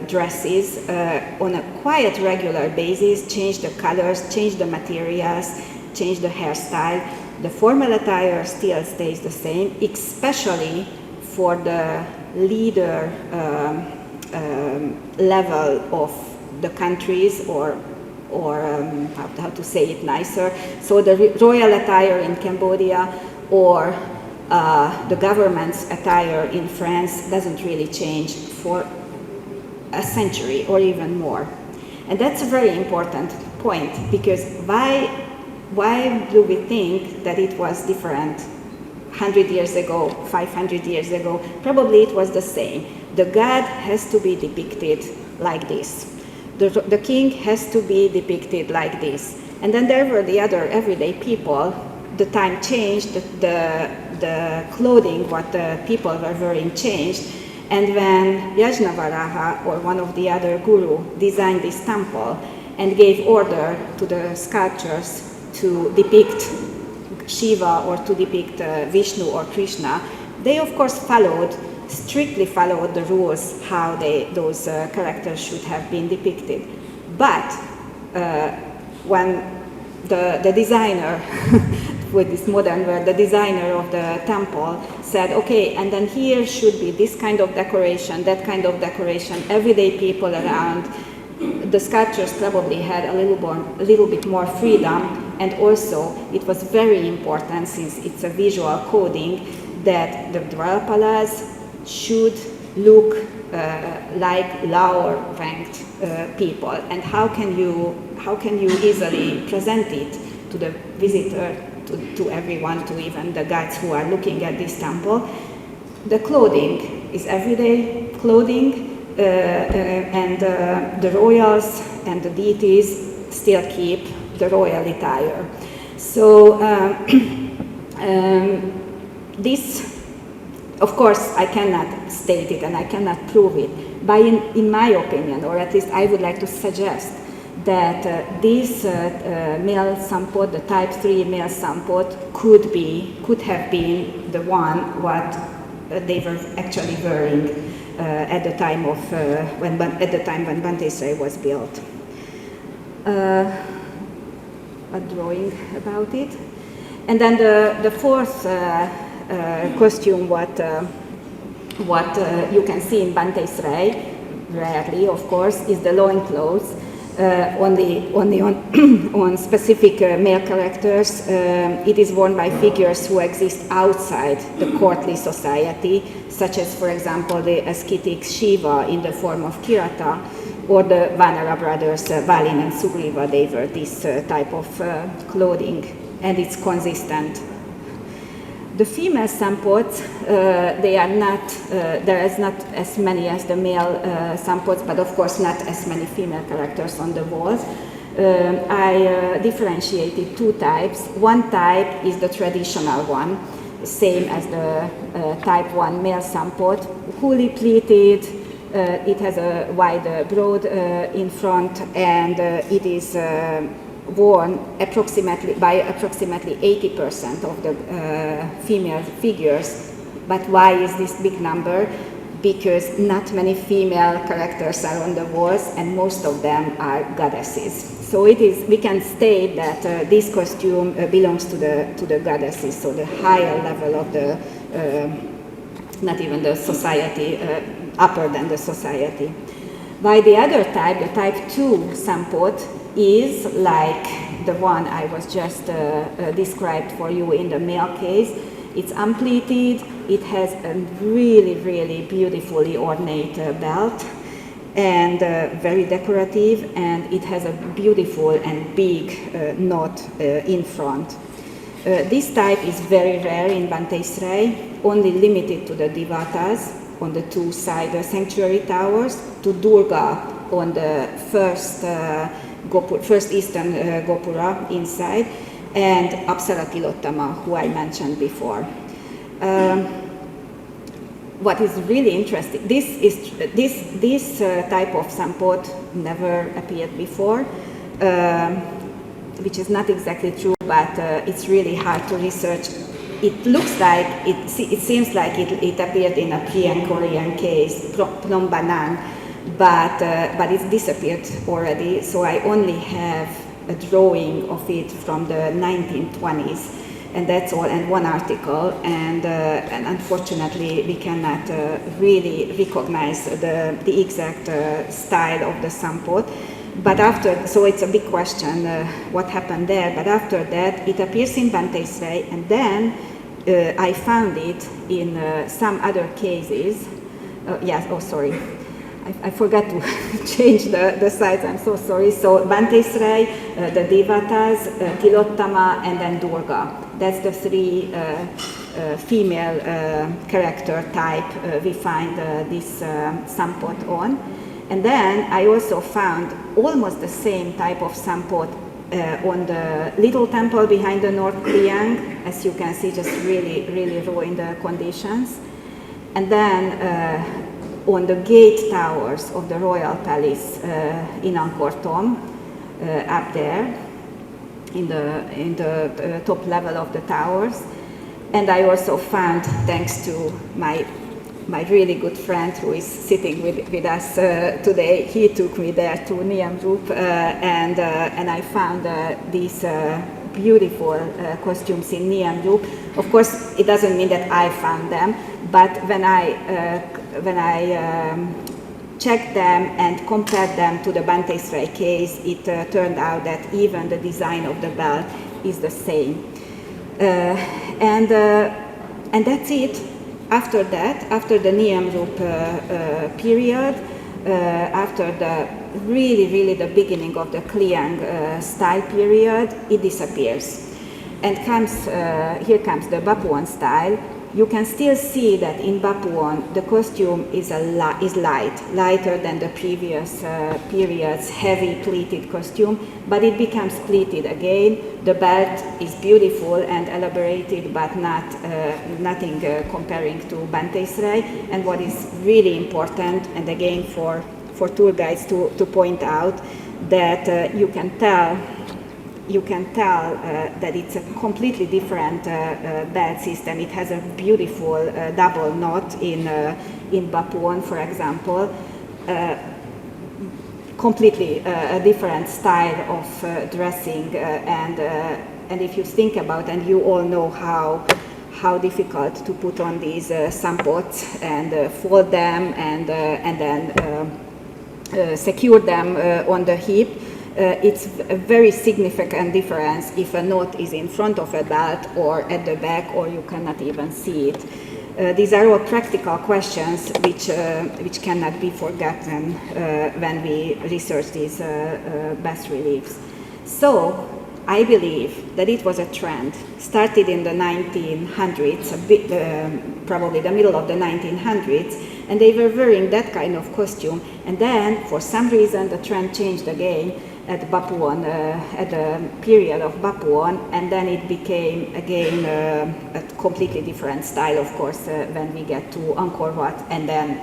dresses on a quite regular basis, change the colors, change the materials, change the hairstyle. The formal attire still stays the same, especially for the leader level of the countries, or how to say it nicer. So the royal attire in Cambodia or the government's attire in France doesn't really change for a century or even more. And that's a very important point, because why do we think that it was different 100 years ago, 500 years ago? Probably it was the same. The god has to be depicted like this. The king has to be depicted like this. And then there were the other everyday people. The time changed, the clothing, what the people were wearing changed. And when Yajnavalkya, or one of the other guru, designed this temple and gave order to the sculptures to depict Shiva or to depict Vishnu or Krishna, they of course strictly followed the rules how those characters should have been depicted. But when the designer, with this modern word, the designer of the temple said, okay, and then here should be this kind of decoration, that kind of decoration, everyday people around, the sculptures probably had a little bit more freedom. And also it was very important, since it's a visual coding, that the Dwarapalas should look like lower ranked people. And how can you easily present it to the visitor, to everyone, to even the guides who are looking at this temple? The clothing is everyday clothing, and the royals and the deities still keep the royal attire. So this, of course, I cannot state it and I cannot prove it, but in my opinion, or at least I would like to suggest, that this male sampot, the type 3 male sampot, could have been the one what they were actually wearing at the time of when Bante Srai was built. A drawing about it, and then the fourth costume what you can see in Bante Srai, rarely of course, is the loincloth. Only on specific male characters. It is worn by figures who exist outside the courtly society, such as, for example, the ascetic Shiva in the form of Kirata, or the Vanara brothers, Valin and Sugriva. They wear this type of clothing, and it's consistent. The female sampots, there is not as many as the male sampots, but of course not as many female characters on the walls. I differentiated two types. One type is the traditional one, same as the type 1 male sampot, fully pleated. It has a wide broad in front, and it is worn by approximately 80% of the female figures. But why is this big number? Because not many female characters are on the walls, and most of them are goddesses. So we can state that this costume belongs to the goddesses, so the higher level of the, not even the society, upper than the society. By the other type, the type 2 sampot, is like the one I was just described for you in the male case. It's unpleated, it has a really, really beautifully ornate belt, and very decorative, and it has a beautiful and big knot in front. This type is very rare in Bante Srai, only limited to the Devatas on the two side sanctuary towers, to Durga on the first eastern Gopura inside, and Apsara Tilottama, who I mentioned before. What is really interesting, this type of sampot never appeared before, which is not exactly true, but it's really hard to research. It looks like, it seems like it appeared in a pre-Angkorian case, Phnom Banan, but it's disappeared already, so I only have a drawing of it from the 1920s. and that's all, and one article, and unfortunately we cannot really recognize the exact style of the sampot. But after, so it's a big question what happened there, but after that it appears in Bante Sray, and then I found it in some other cases. Yes, oh sorry, I forgot to change the size, I'm so sorry. So Bante Sray, the Devatas, Tilottama, and then Durga. That's the three female character type we find this sampot on. And then I also found almost the same type of sampot on the little temple behind the North Kriang, as you can see, just really raw in the conditions. And then on the gate towers of the royal palace in Angkor Thom, up there in the top level of the towers. And I also found, thanks to my really good friend who is sitting with us today, he took me there to Niam Rup, and I found these beautiful costumes in Niam Rup. Of course, it doesn't mean that I found them, but when I checked them and compared them to the Bante Sray case, it turned out that even the design of the belt is the same. And that's it. After that, after the Niam Rup period, after the really the beginning of the Kliang style period, it disappears. And here comes the Bapuan style. You can still see that in Bapuan the costume is lighter than the previous period's heavy pleated costume, but it becomes pleated again. The belt is beautiful and elaborated, but nothing comparing to Bante Sray. And what is really important, and again for tour guides to point out, that you can tell that it's a completely different belt system. It has a beautiful double knot in Bapuan, for example. Completely a different style of dressing, and if you think about, and you all know how difficult to put on these sampots and fold them and then secure them on the hip. It's a very significant difference if a knot is in front of a belt or at the back, or you cannot even see it. These are all practical questions which cannot be forgotten when we research these bas reliefs. So I believe that it was a trend, started in the 1900s, probably the middle of the 1900s, and they were wearing that kind of costume, and then for some reason the trend changed again at Bapuan, at the period of Bapuan, and then it became again a completely different style, of course, when we get to Angkor Wat and then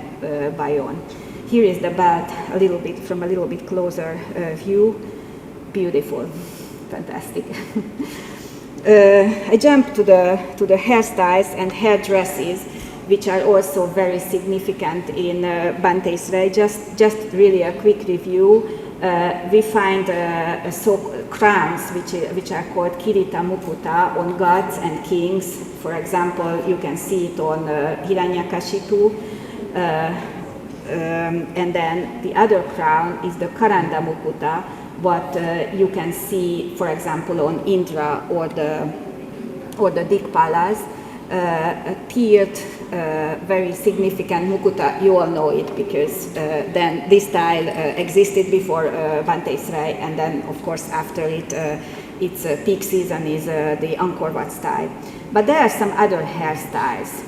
Bayon. Here is the belt from a little bit closer view. Beautiful, fantastic. I jump to the hairstyles and hairdresses, which are also very significant in Bante Sray. Just really a quick review. We find crowns which are called Kirita Mukuta on gods and kings. For example, you can see it on Hiranyakashipu. And then the other crown is the Karanda Mukuta, what you can see, for example, on Indra or the Dikpalas. A tiered, very significant mukuta. You all know it because then this style existed before Bante Sray, and then of course after it, its peak season is the Angkor Wat style. But there are some other hairstyles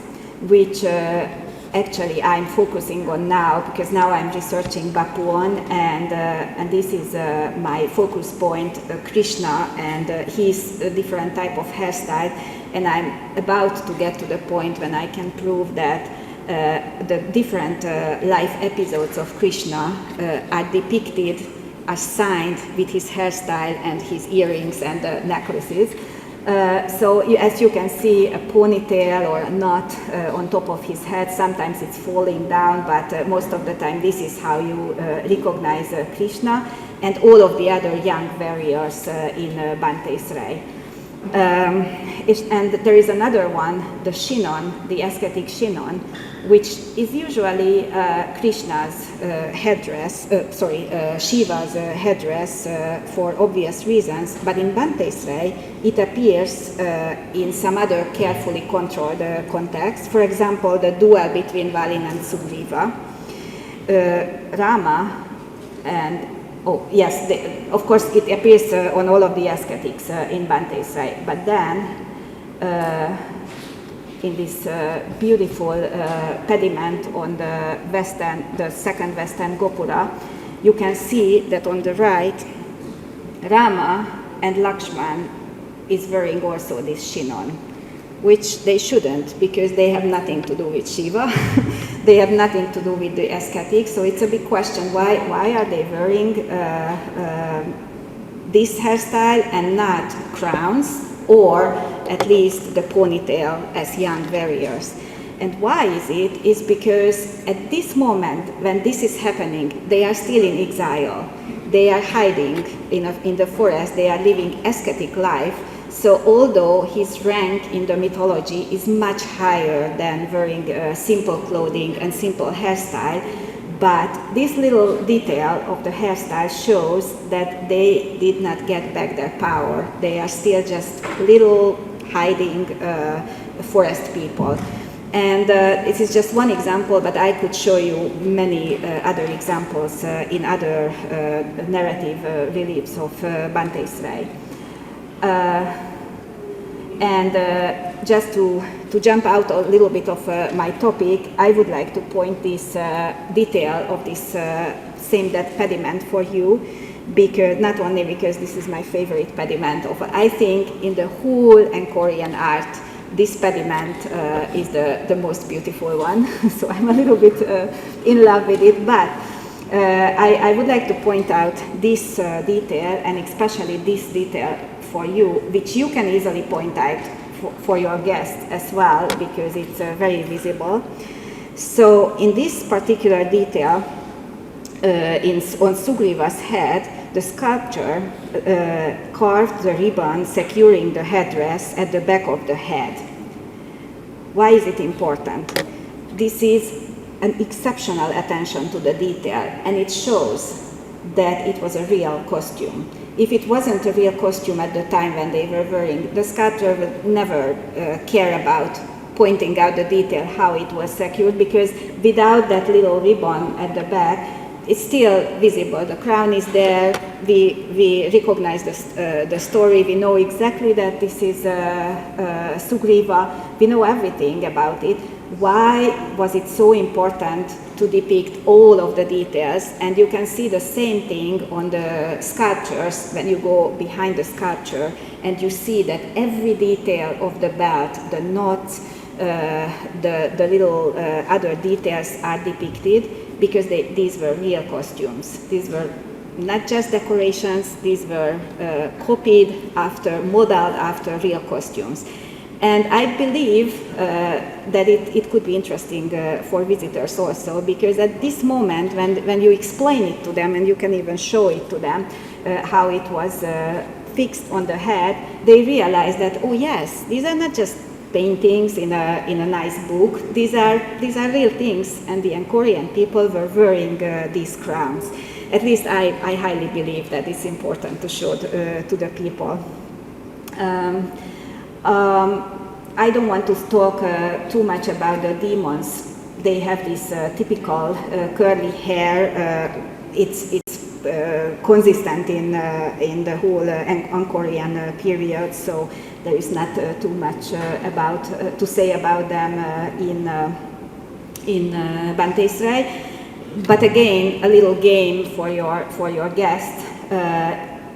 which actually I'm focusing on now, because now I'm researching Bapuan, and this is my focus point, Krishna and his different type of hairstyle. And I'm about to get to the point when I can prove that the different life episodes of Krishna are depicted, are signed with his hairstyle and his earrings and necklaces. So as you can see, a ponytail or a knot on top of his head, sometimes it's falling down, but most of the time this is how you recognize Krishna and all of the other young warriors in Bante Sray. And there is another one, the Shinon, the aesthetic Shinon, which is usually Krishna's headdress, Shiva's headdress for obvious reasons, but in Bantesrei it appears in some other carefully controlled context. For example, the duel between Valin and Sugriva, Rama, and of course it appears on all of the aesthetics in Bantesrei, but then in this beautiful pediment on the second western Gopura, you can see that on the right, Rama and Lakshman is wearing also this Shinon, which they shouldn't, because they have nothing to do with Shiva. They have nothing to do with the aesthetics. So it's a big question, why are they wearing this hairstyle and not crowns, or at least the ponytail as young warriors? And why is it? Is because at this moment, when this is happening, they are still in exile. They are hiding in the forest. They are living ascetic life. So although his rank in the mythology is much higher than wearing simple clothing and simple hairstyle, but this little detail of the hairstyle shows that they did not get back their power. They are still just little hiding forest people. And this is just one example, but I could show you many other examples in other narrative reliefs of Bantesrei. Just to jump out a little bit of my topic, I would like to point this detail of this same death pediment for you, because not only because this is my favorite pediment of, I think in the whole Angkorian art, this pediment is the most beautiful one. So I'm a little bit in love with it, but I would like to point out this detail, and especially this detail for you, which you can easily point out for your guests as well, because it's very visible. So in this particular detail, on Sugriva's head, the sculptor carved the ribbon securing the headdress at the back of the head. Why is it important? This is an exceptional attention to the detail, and it shows that it was a real costume. If it wasn't a real costume at the time when they were wearing, the sculptor would never care about pointing out the detail, how it was secured, because without that little ribbon at the back, it's still visible. The crown is there. We recognize the story. We know exactly that this is Sugriva. We know everything about it. Why was it so important to depict all of the details? And you can see the same thing on the sculptures when you go behind the sculpture, and you see that every detail of the belt, the knots, the little other details are depicted, because these were real costumes. These were not just decorations, these were copied after, modeled after real costumes. And I believe that it could be interesting for visitors also, because at this moment, when you explain it to them, and you can even show it to them, how it was fixed on the head, they realize that, oh yes, these are not just paintings in a nice book. These are real things, and the Angkorian people were wearing these crowns. At least I highly believe that it's important to show to the people. I don't want to talk too much about the demons. They have this typical curly hair. It's consistent in the whole Angkorian period, so there is not too much to say about them in Bantesrei. But again, a little game for your guests.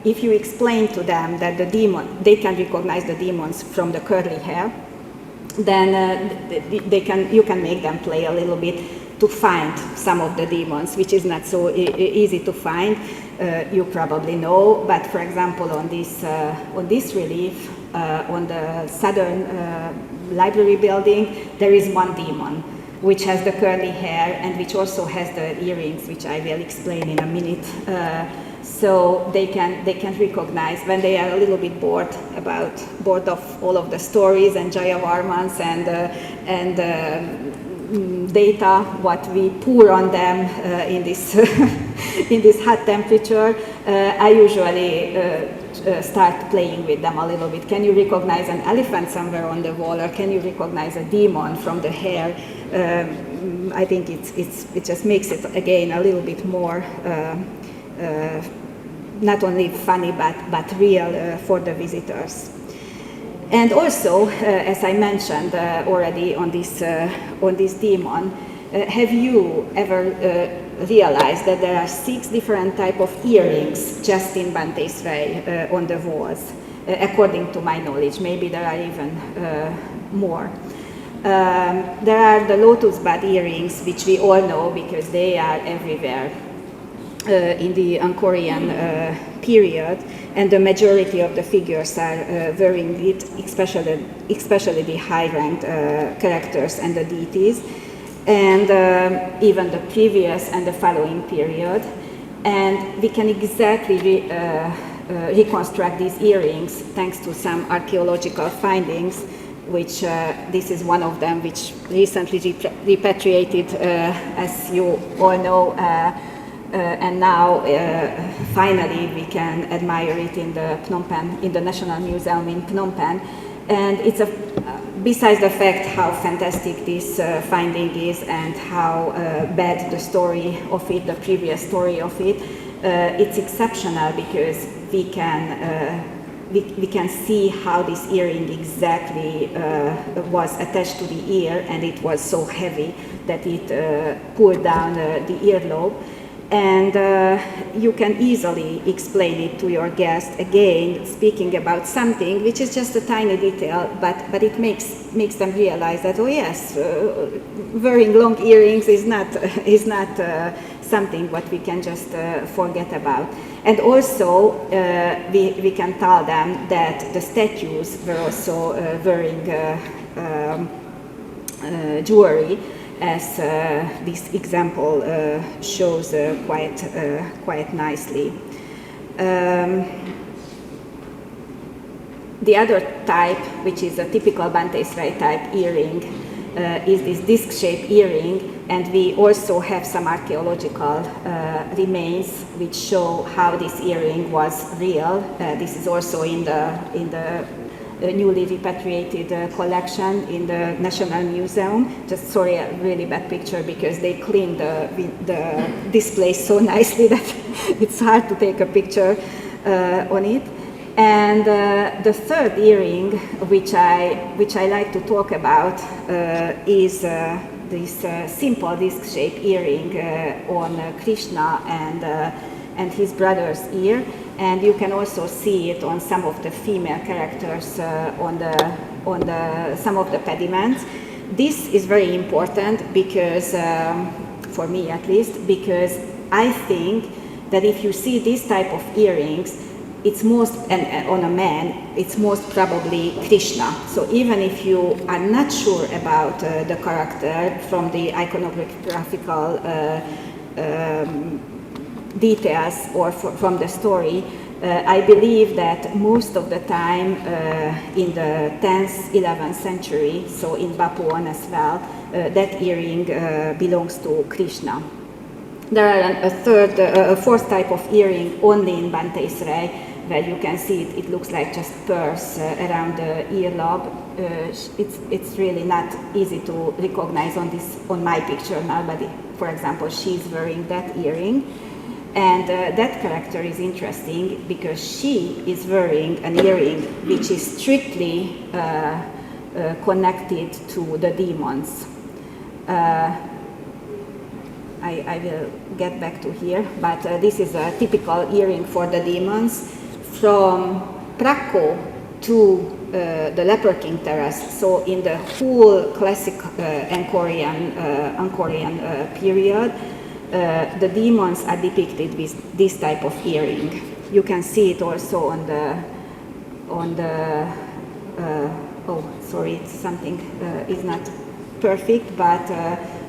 If you explain to them that they can recognize the demons from the curly hair, then you can make them play a little bit to find some of the demons, which is not so easy to find. You probably know, but for example, on this relief, on the southern library building, there is one demon which has the curly hair and which also has the earrings, which I will explain in a minute. so they can recognize when they are a little bit bored of all of the stories and Jayavarmans and data what we pour on them in this in this hot temperature. I usually start playing with them a little bit. Can you recognize an elephant somewhere on the wall, or can you recognize a demon from the hair? I think it just makes it again a little bit more not only funny but real for the visitors. And also, as I mentioned already on this demon, have you ever realized that there are 6 different types of earrings just in Bante Srai on the walls? According to my knowledge, maybe there are even more. There are the lotus bud earrings, which we all know because they are everywhere in the Angkorian period, and the majority of the figures are wearing it, especially the high-ranked characters and the deities, and even the previous and the following period. And we can exactly reconstruct these earrings thanks to some archaeological findings, which this is one of them, which recently repatriated, as you all know, and now finally we can admire it in the Phnom Penh, in the National Museum in Phnom Penh. And it's besides the fact how fantastic this finding is and how bad the story of it, the previous story of it, it's exceptional because we can see how this earring exactly was attached to the ear, and it was so heavy that it pulled down the earlobe. And you can easily explain it to your guest, again, speaking about something which is just a tiny detail, but it makes them realize that, oh yes, wearing long earrings is not something what we can just forget about. And also, we can tell them that the statues were also wearing jewelry, as this example shows quite nicely. The other type, which is a typical Bante Srai type earring, is this disc-shaped earring, and we also have some archaeological remains which show how this earring was real. This is also in the newly repatriated collection in the National Museum. Just sorry, a really bad picture because they cleaned the display so nicely that it's hard to take a picture on it. And the third earring, which I like to talk about, is this simple disc-shaped earring on Krishna and his brother's ear. And you can also see it on some of the female characters on some of the pediments. This is very important because, for me at least, because I think that if you see this type of earrings, it's most, and on a man, it's most probably Krishna. So even if you are not sure about the character from the iconographical details or from the story, I believe that most of the time in the 10th, 11th century, so in Bapuan as well, that earring belongs to Krishna. There are a fourth type of earring only in Bante Srai, where you can see it looks like just pearls around the earlobe. It's really not easy to recognize on my picture now, but for example, she's wearing that earring. And that character is interesting because she is wearing an earring which is strictly connected to the demons. I will get back to here, but this is a typical earring for the demons from Prakko to the Leper King Terrace. So in the whole classic Angkorian period, the demons are depicted with this type of earring. You can see it also on the oh, sorry, it's something is not perfect, but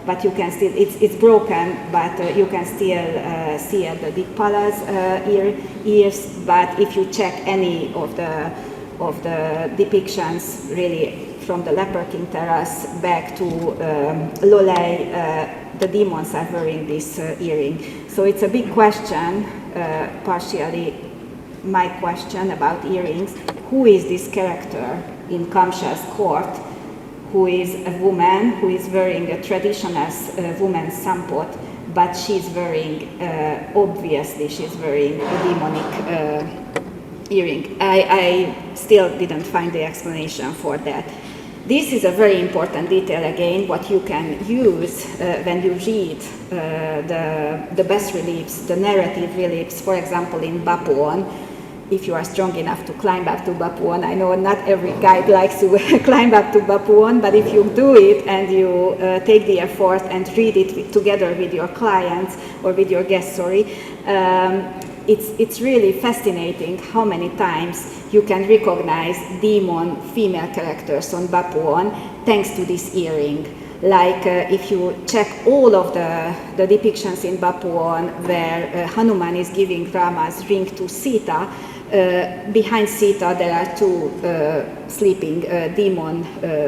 but you can still, it's broken, but you can still see the Dikpala's ears. But if you check any of the depictions, really from the Leper King Terrace back to Lolei, the demons are wearing this earring. So it's a big question, partially my question about earrings. Who is this character in Kamsa's court, who is a woman who is wearing a traditional woman's sampot, but she's wearing, obviously she's wearing a demonic earring. I still didn't find the explanation for that. This is a very important detail again, what you can use when you read the bas reliefs, the narrative reliefs, for example in Bakong. If you are strong enough to climb up to Bakong, I know not every guide likes to climb up to Bakong, but if you do it and you take the effort and read it together with your clients or with your guests, it's really fascinating how many times you can recognize demon female characters on Bakong thanks to this earring. Like if you check all of the depictions in Bakong where Hanuman is giving Rama's ring to Sita, behind Sita there are two sleeping demon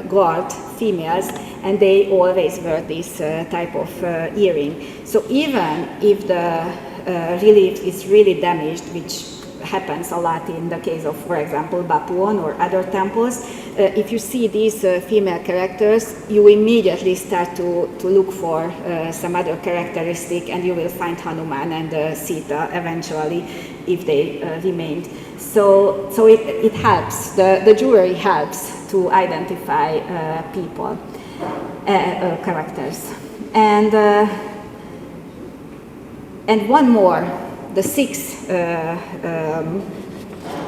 guard females, and they always wear this type of earring. So even if the relief is really damaged, which happens a lot in the case of, for example, Bakong or other temples, if you see these female characters, you immediately start to look for some other characteristic, and you will find Hanuman and Sita eventually if they remained. So it helps, the jewelry helps to identify people, characters. And one more, the sixth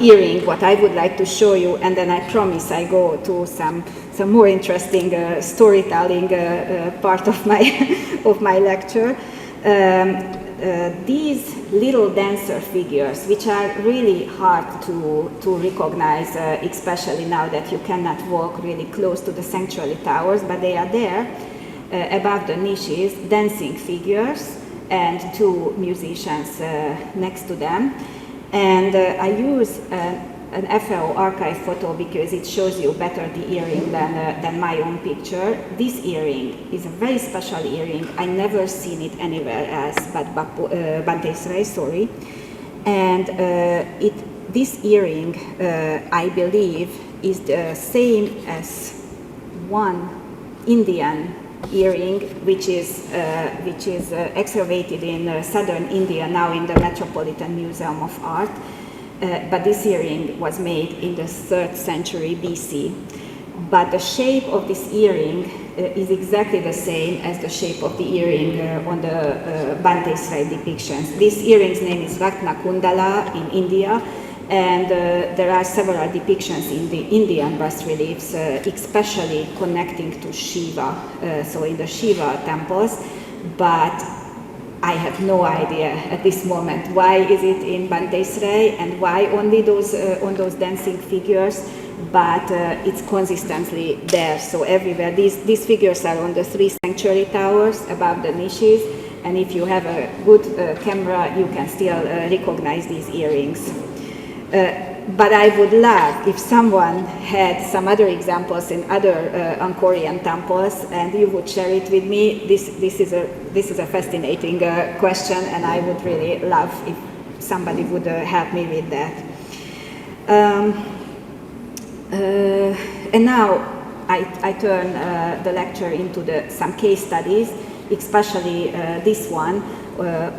earring, what I would like to show you, and then I promise I go to some more interesting storytelling part of my lecture. These little dancer figures, which are really hard to recognize, especially now that you cannot walk really close to the sanctuary towers, but they are there above the niches, dancing figures, and two musicians next to them. And I use an FAO archive photo because it shows you better the earring than my own picture. This earring is a very special earring. I never seen it anywhere else but Bante Srai, sorry. And this earring, I believe, is the same as one Indian earring, which is excavated in southern India now in the Metropolitan Museum of Art. But this earring was made in the 3rd century BC. But the shape of this earring is exactly the same as the shape of the earring on the Bante Srai depictions. This earring's name is Ratna Kundala in India, and there are several depictions in the Indian bas reliefs, especially connecting to Shiva, so in the Shiva temples, but I have no idea at this moment why is it in Bante Srai and why only those on those dancing figures, but it's consistently there. So everywhere, these figures are on the 3 sanctuary towers above the niches, and if you have a good camera, you can still recognize these earrings. But I would love if someone had some other examples in other Angkorian temples, and you would share it with me. This is a fascinating question, and I would really love if somebody would help me with that. And now I turn the lecture into some case studies, especially this one,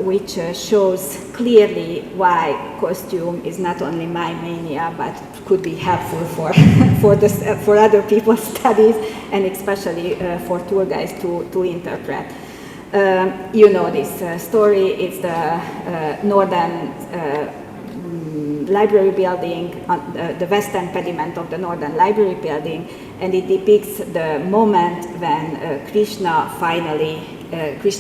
which shows clearly why costume is not only my mania, but could be helpful for other people's studies, and especially for tour guides to interpret. You know this story. It's the Northern Library building, the western pediment of the Northern Library building, and it depicts the moment when Krishna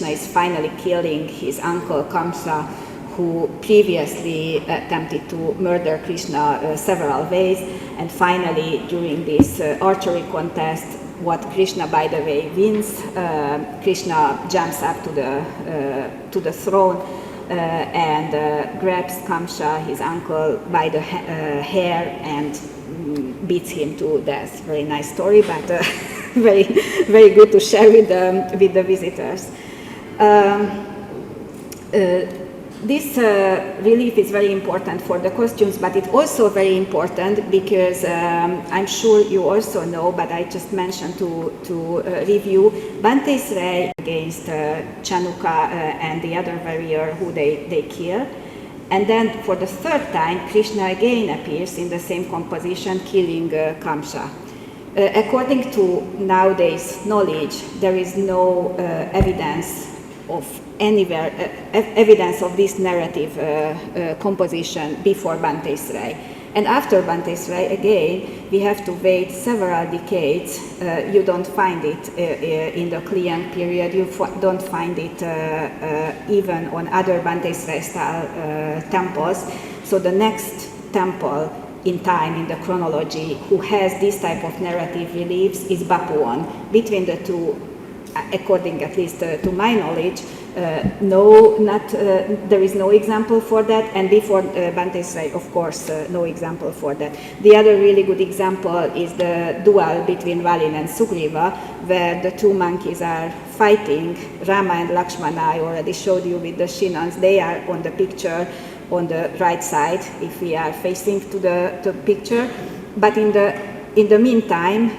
is finally killing his uncle Kamsa, who previously attempted to murder Krishna several ways, and finally during this archery contest what Krishna, by the way, wins. Krishna jumps up to the throne and grabs Kamsa, his uncle, by the hair and beats him to death. Very nice story, but very, very good to share with the visitors. This relief is very important for the costumes, but it's also very important because I'm sure you also know, but I just mentioned to review, Bante's Ray against Chanuka and the other warrior who they kill. And then for the third time, Krishna again appears in the same composition, killing Kamsa. According to nowadays knowledge, there is no evidence of anywhere evidence of this narrative composition before Bante's Ray. And after Bante's Ray, again, we have to wait several decades. You don't find it in the Kliang period. You don't find it even on other Bante's Ray style temples. So the next temple in time, in the chronology, who has this type of narrative reliefs is Bakong. Between the two, according at least to my knowledge, there is no example for that, and before Bante's Ray, of course, no example for that. The other really good example is the duel between Valin and Sugriva, where the two monkeys are fighting. Rama and Lakshmana, I already showed you with the Shinans, they are on the picture on the right side, if we are facing to the picture. But in the meantime,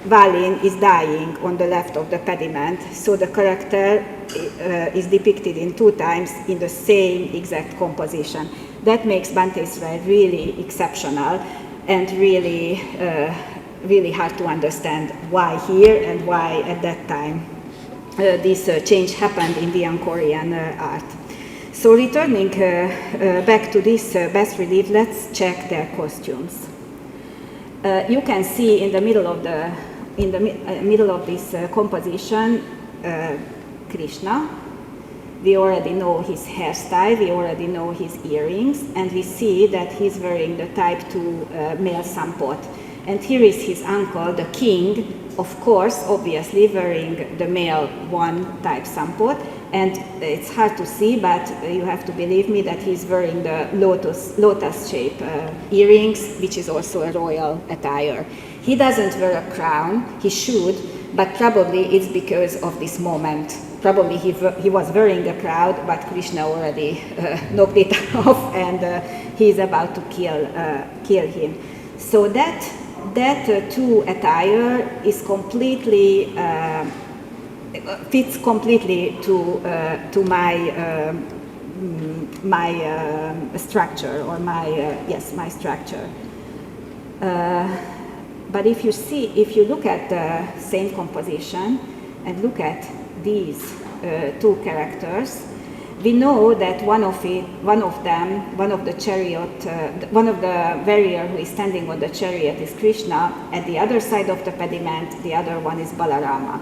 Valin is dying on the left of the pediment, so the character is depicted in two times in the same exact composition. That makes Bante's Ray really exceptional and really, really hard to understand why here and why at that time this change happened in the Angkorian art. So returning back to this bas relief, let's check their costumes. You can see in the middle of this composition Krishna. We already know his hairstyle, we already know his earrings, and we see that he's wearing the type 2 male sampot. And here is his uncle, the king, of course, obviously wearing the male 1 type sampot. And it's hard to see, but you have to believe me that he's wearing the lotus shape earrings, which is also a royal attire. He doesn't wear a crown, he should, but probably it's because of this moment. Probably he was wearing a crown, but Krishna already knocked it off, and he's about to kill him. So that 2 attire is completely fits completely to my structure, or my structure. But if you look at the same composition and look at these 2 characters, we know that one of the warrior who is standing on the chariot is Krishna. At the other side of the pediment, the other one is Balarama.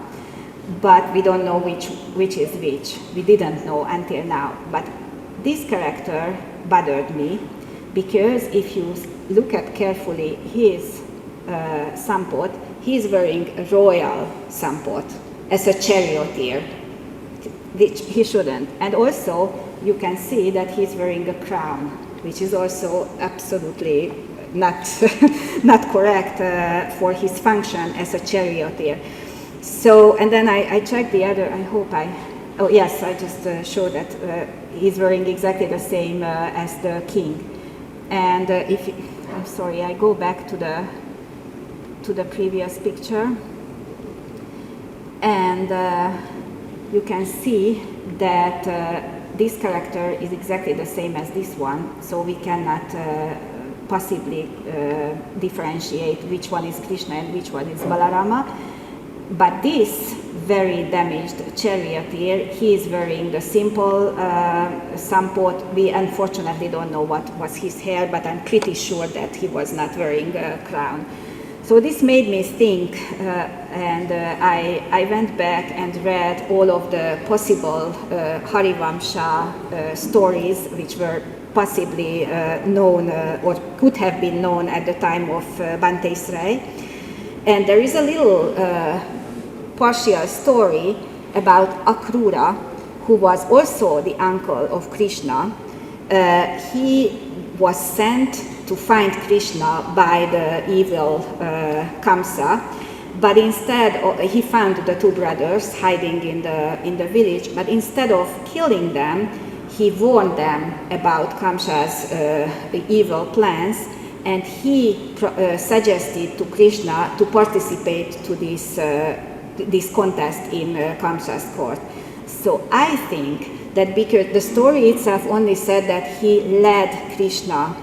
But we don't know which is which. We didn't know until now. But this character bothered me, because if you look at carefully his sampot, he's wearing a royal sampot as a charioteer, which he shouldn't. And also you can see that he's wearing a crown, which is also absolutely not correct for his function as a charioteer. So, and then I checked the other, oh yes, I just showed that he's wearing exactly the same as the king. And I'm sorry, I go back to the previous picture, and you can see that this character is exactly the same as this one, so we cannot possibly differentiate which one is Krishna and which one is Balarama. But this very damaged charioteer, he is wearing the simple sampot. We unfortunately don't know what was his hair, but I'm pretty sure that he was not wearing a crown. So this made me think, and I went back and read all of the possible Harivamsha stories, which were possibly known or could have been known at the time of Bante's Ray. And there is a little partial story about Akrura, who was also the uncle of Krishna. He was sent to find Krishna by the evil Kamsa, but instead he found the two brothers hiding in the village, but instead of killing them, he warned them about Kamsa's evil plans, and he suggested to Krishna to participate to this contest in Kamsa's court. So I think that because the story itself only said that he led Krishna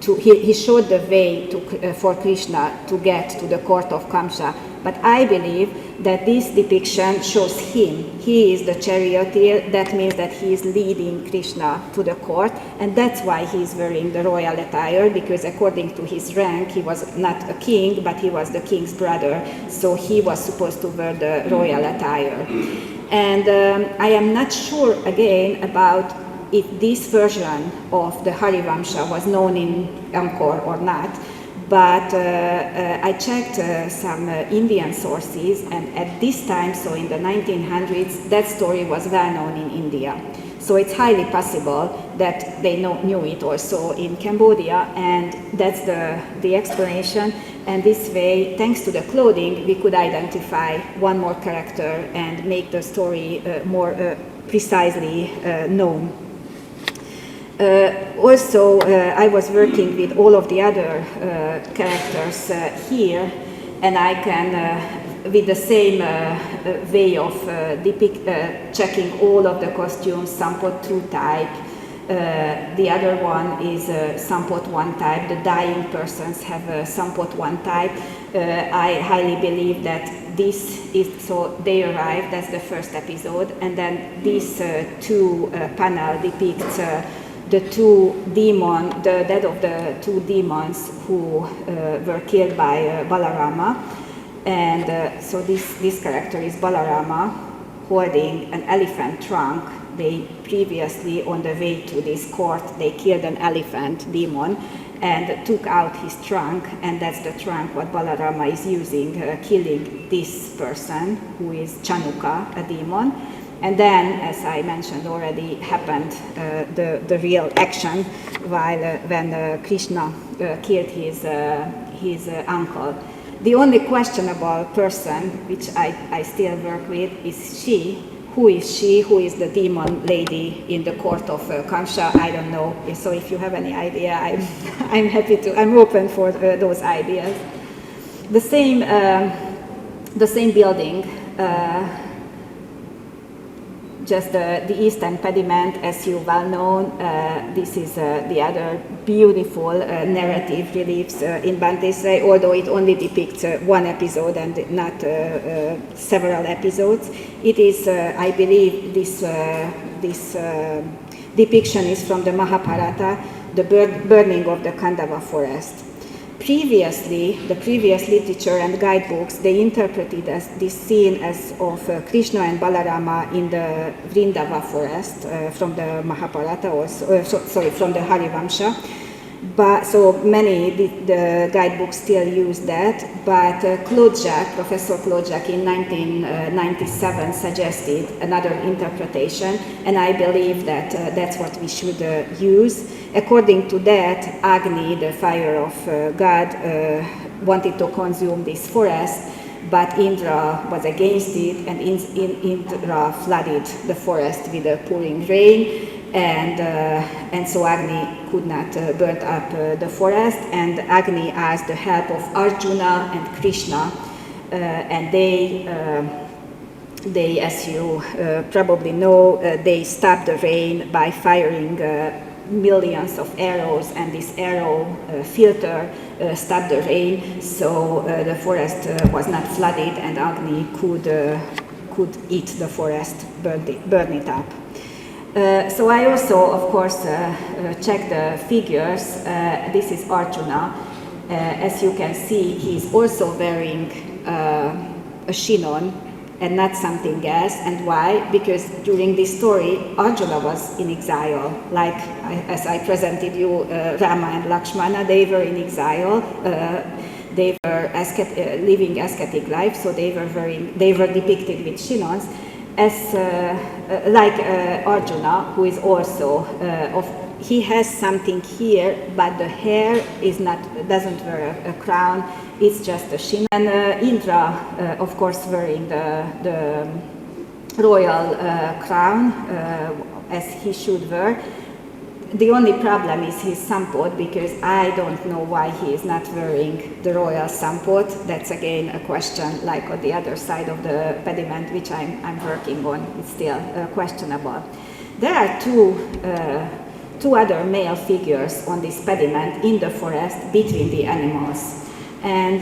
he showed the way for Krishna to get to the court of Kamsa. But I believe that this depiction shows him. He is the charioteer. That means that he is leading Krishna to the court, and that's why he is wearing the royal attire, because according to his rank, he was not a king, but he was the king's brother, so he was supposed to wear the royal attire. And I am not sure, again, about if this version of the Harivamsha was known in Angkor or not, but I checked some Indian sources, and at this time, so in the 1900s, that story was well known in India. So it's highly possible that they knew it also in Cambodia, and that's the explanation. And this way, thanks to the clothing, we could identify one more character and make the story more precisely known. Also, I was working with all of the other characters here, and I can, with the same way of checking all of the costumes, sampot 2 type. The other one is sampot 1 type. The dying persons have a sampot 1 type. I highly believe that this is, so they arrive, that's the first episode, and then this two panel depicts the dead of the two demons who were killed by Balarama. And so this character is Balarama holding an elephant trunk. They previously, on the way to this court, they killed an elephant demon and took out his trunk, and that's the trunk what Balarama is using, killing this person who is Chanuka, a demon. And then, as I mentioned already, happened the real action when Krishna killed his uncle. The only questionable person, which I still work with, is she. Who is she? Who is the demon lady in the court of Kamsa? I don't know. So if you have any idea, I'm happy to. I'm open for those ideas. The same building. Just the eastern pediment, as you well know, this is the other beautiful narrative reliefs in Bantesrai, although it only depicts one episode and not several episodes. It is, I believe, this depiction is from the Mahabharata, the burning of the Khandava forest. Previously, the previous literature and guidebooks, they interpreted this scene as of Krishna and Balarama in the Vrindava forest from the Mahabharata, from the Harivamsha. But so many the guidebooks still use that. But Professor Klodjak in 1997 suggested another interpretation, and I believe that that's what we should use. According to that, Agni, the fire of God, wanted to consume this forest, but Indra was against it, and Indra flooded the forest with a pouring rain, and so Agni could not burn up the forest, and Agni asked the help of Arjuna and Krishna, and they, as you probably know, they stopped the rain by firing millions of arrows, and this arrow filter stopped the rain, so the forest was not flooded, and Agni could eat the forest, burn it up. So I also, of course, checked the figures. This is Arjuna. As you can see, he's also wearing a chinon and not something else. And why? Because during this story, Arjuna was in exile. Like as I presented you, Rama and Lakshmana, they were in exile. they were living ascetic life, so they were depicted with chignons, as like Arjuna, who is also he has something here, but the hair doesn't wear a crown. It's just a chignon. And Indra, of course, wearing the royal crown as he should wear. The only problem is his sampot, because I don't know why he is not wearing the royal sampot. That's again a question, like on the other side of the pediment, which I'm working on. It's still questionable. There are two other male figures on this pediment in the forest between the animals. And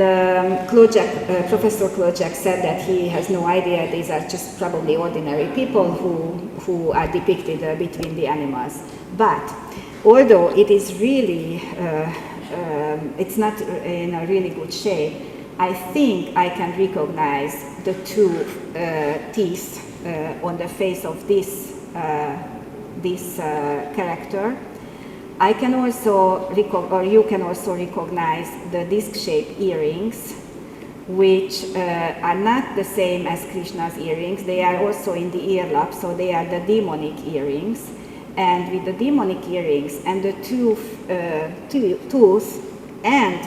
Professor Klojak said that he has no idea, these are just probably ordinary people who are depicted between the animals. But although it is really, it's not in a really good shape, I think I can recognize the two teeth on the face of this character. I can also, you can also recognize the disc-shaped earrings, which are not the same as Krishna's earrings. They are also in the earlobe, so they are the demonic earrings. And with the demonic earrings and the tooth and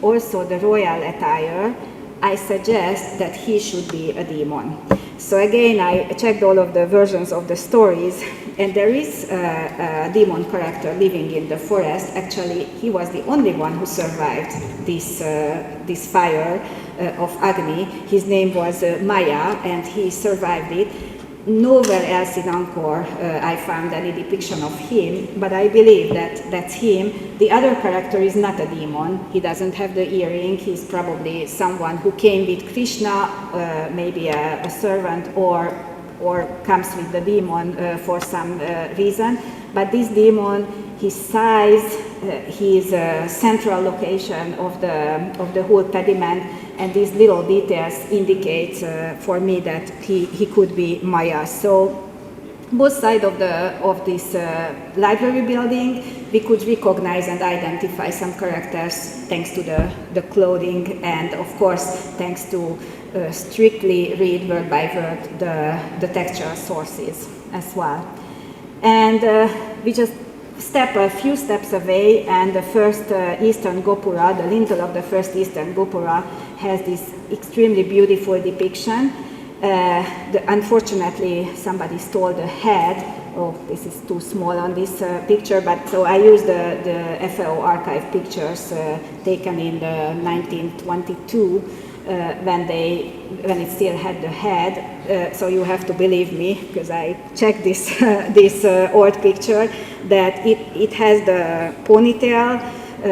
also the royal attire, I suggest that he should be a demon. So again, I checked all of the versions of the stories, and there is a demon character living in the forest. Actually, he was the only one who survived this fire of Agni. His name was Maya, and he survived it. Nowhere else in Angkor I found any depiction of him, but I believe that that's him. The other character is not a demon. He doesn't have the earring. He's probably someone who came with Krishna, maybe a servant, or comes with the demon for some reason. But this demon, his size, his central location of the whole pediment, and these little details indicate for me that he could be Maya. So both sides of this library building, we could recognize and identify some characters thanks to the clothing, and of course thanks to strictly read word by word the textual sources as well. And we just step a few steps away, and the first eastern gopura, the lintel of the first eastern gopura, has this extremely beautiful depiction. Unfortunately, somebody stole the head. Oh, this is too small on this picture, but so I used the FAO archive pictures taken in the 1922 when it still had the head. So you have to believe me, because I checked this this old picture, that it has the ponytail,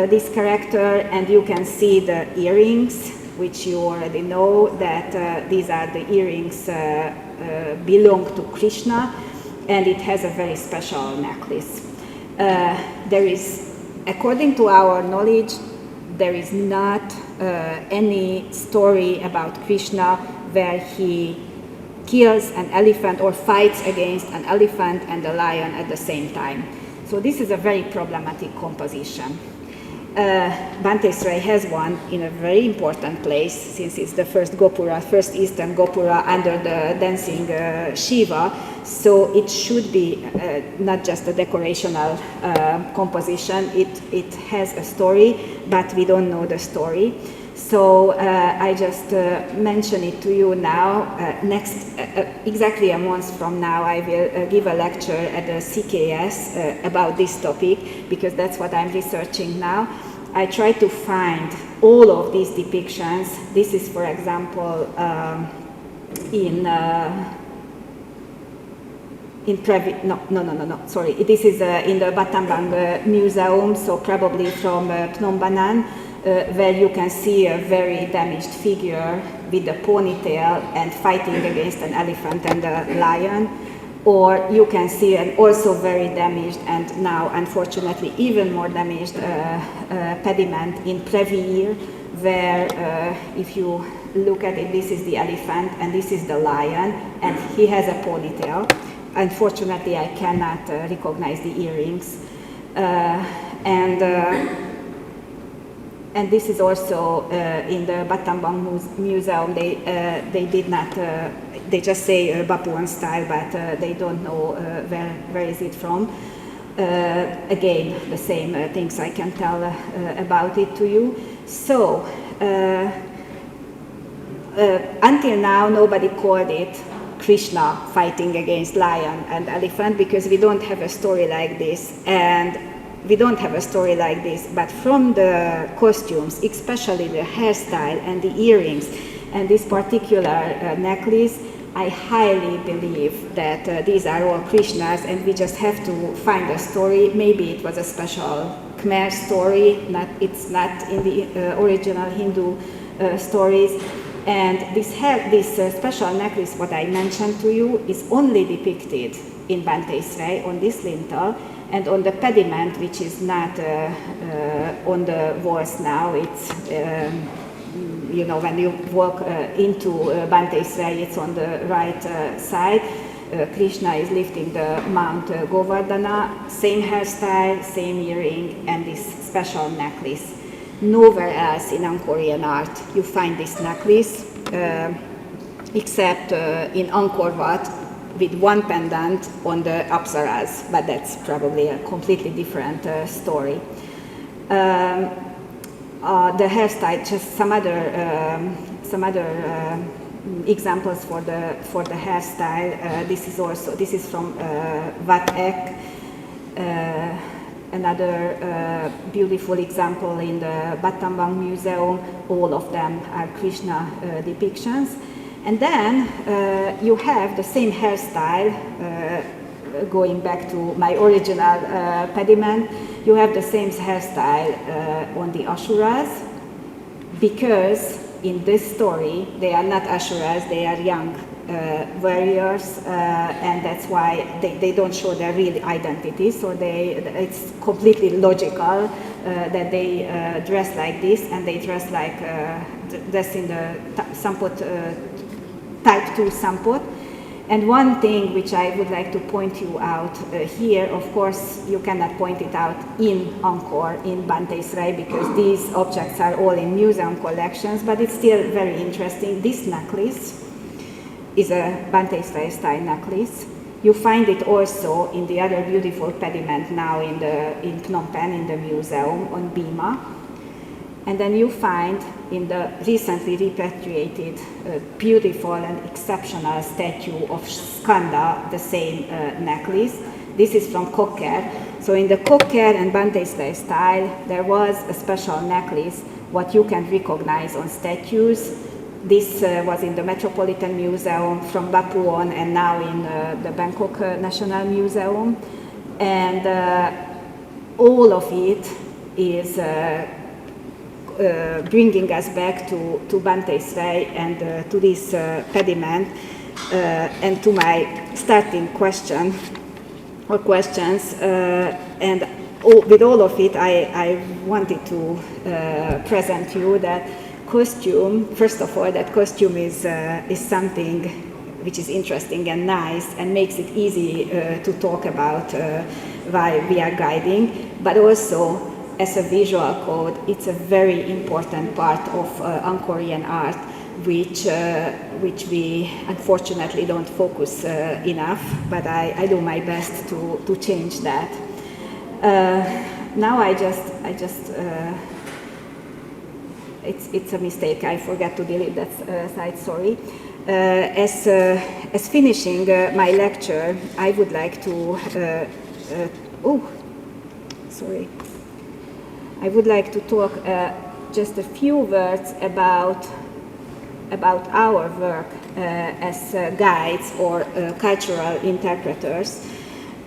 this character, and you can see the earrings, which you already know that these are the earrings belong to Krishna, and it has a very special necklace. There is, according to our knowledge, there is not any story about Krishna where he kills an elephant or fights against an elephant and a lion at the same time. So this is a very problematic composition. Bhante Srai has one in a very important place, since it's the first gopura, first eastern gopura under the dancing Shiva. So it should be not just a decorational composition. It has a story, but we don't know the story. So I just mention it to you now. Exactly a month from now, I will give a lecture at the CKS about this topic, because that's what I'm researching now. I try to find all of these depictions. This is, for example, sorry. This is in the Battambang Museum, so probably from Phnom Banan, where you can see a very damaged figure with a ponytail and fighting against an elephant and a lion. Or you can see an also very damaged, and now unfortunately even more damaged pediment in Previr, where if you look at it, this is the elephant and this is the lion, and he has a ponytail. Unfortunately, I cannot and this is also in the Battambang Museum. They did not, they just say Bapuan style, but they don't know where is it from. Again, the same things I can tell about it to you. So, until now, nobody called it Krishna fighting against lion and elephant, because we don't have a story like this, and we don't have a story like this. But from the costumes, especially the hairstyle and the earrings and this particular necklace, I highly believe that these are all Krishnas, and we just have to find a story. Maybe it was a special Khmer story, it's not in the original Hindu stories. And this special necklace, what I mentioned to you, is only depicted in Bante Srai on this lintel, and on the pediment, which is not on the walls now. It's you know, when you walk into Bante Srai, it's on the right side. Krishna is lifting the Mount Govardhana, same hairstyle, same earring, and this special necklace. Nowhere else in Angkorian art you find this necklace, except in Angkor Wat with one pendant on the Apsaras, but that's probably a completely different story. The hairstyle, just some other examples for the hairstyle. This is from Wat Ek. Another beautiful example in the Battambang Museum. All of them are Krishna depictions. And then you have the same hairstyle, going back to my original pediment, you have the same hairstyle on the Asuras, because in this story they are not Asuras, they are young warriors, and that's why they don't show their real identity, so it's completely logical that they dress like this, and they dress like dress in the sampot, type 2 sampot. And one thing which I would like to point you out here, of course you cannot point it out in Angkor, in Bante Srai, because these objects are all in museum collections, but it's still very interesting. This necklace is a Bante Srai style necklace. You find it also in the other beautiful pediment now in Phnom Penh in the museum on Bima. And then you find in the recently repatriated beautiful and exceptional statue of Skanda the same necklace. This is from Kokker. So in the Kokker and Bante Srai style, there was a special necklace, what you can recognize on statues. This was in the Metropolitan Museum from Bapuon, and now in the Bangkok National Museum. And all of it is bringing us back to Bante Srai and to this pediment, and to my starting question or questions. And with all of it, I wanted to present you that costume. First of all, that costume is something which is interesting and nice and makes it easy to talk about while we are guiding, but also as a visual code, it's a very important part of Angkorian art, which we unfortunately don't focus enough, but I do my best to change that. Now it's a mistake, I forgot to delete that slide, sorry. As finishing my lecture, I would like to, I would like to talk just a few words about our work as guides or cultural interpreters.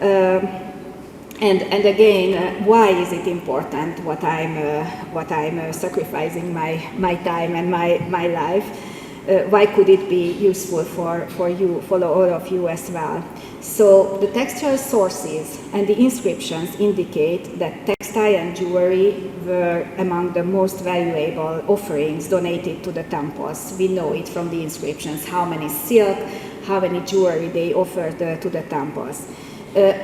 And again, why is it important what I'm sacrificing my time and my life? Why could it be useful for you, for all of you as well? So the textual sources and the inscriptions indicate that textile and jewelry were among the most valuable offerings donated to the temples. We know it from the inscriptions, how many silk, how many jewelry they offered to the temples.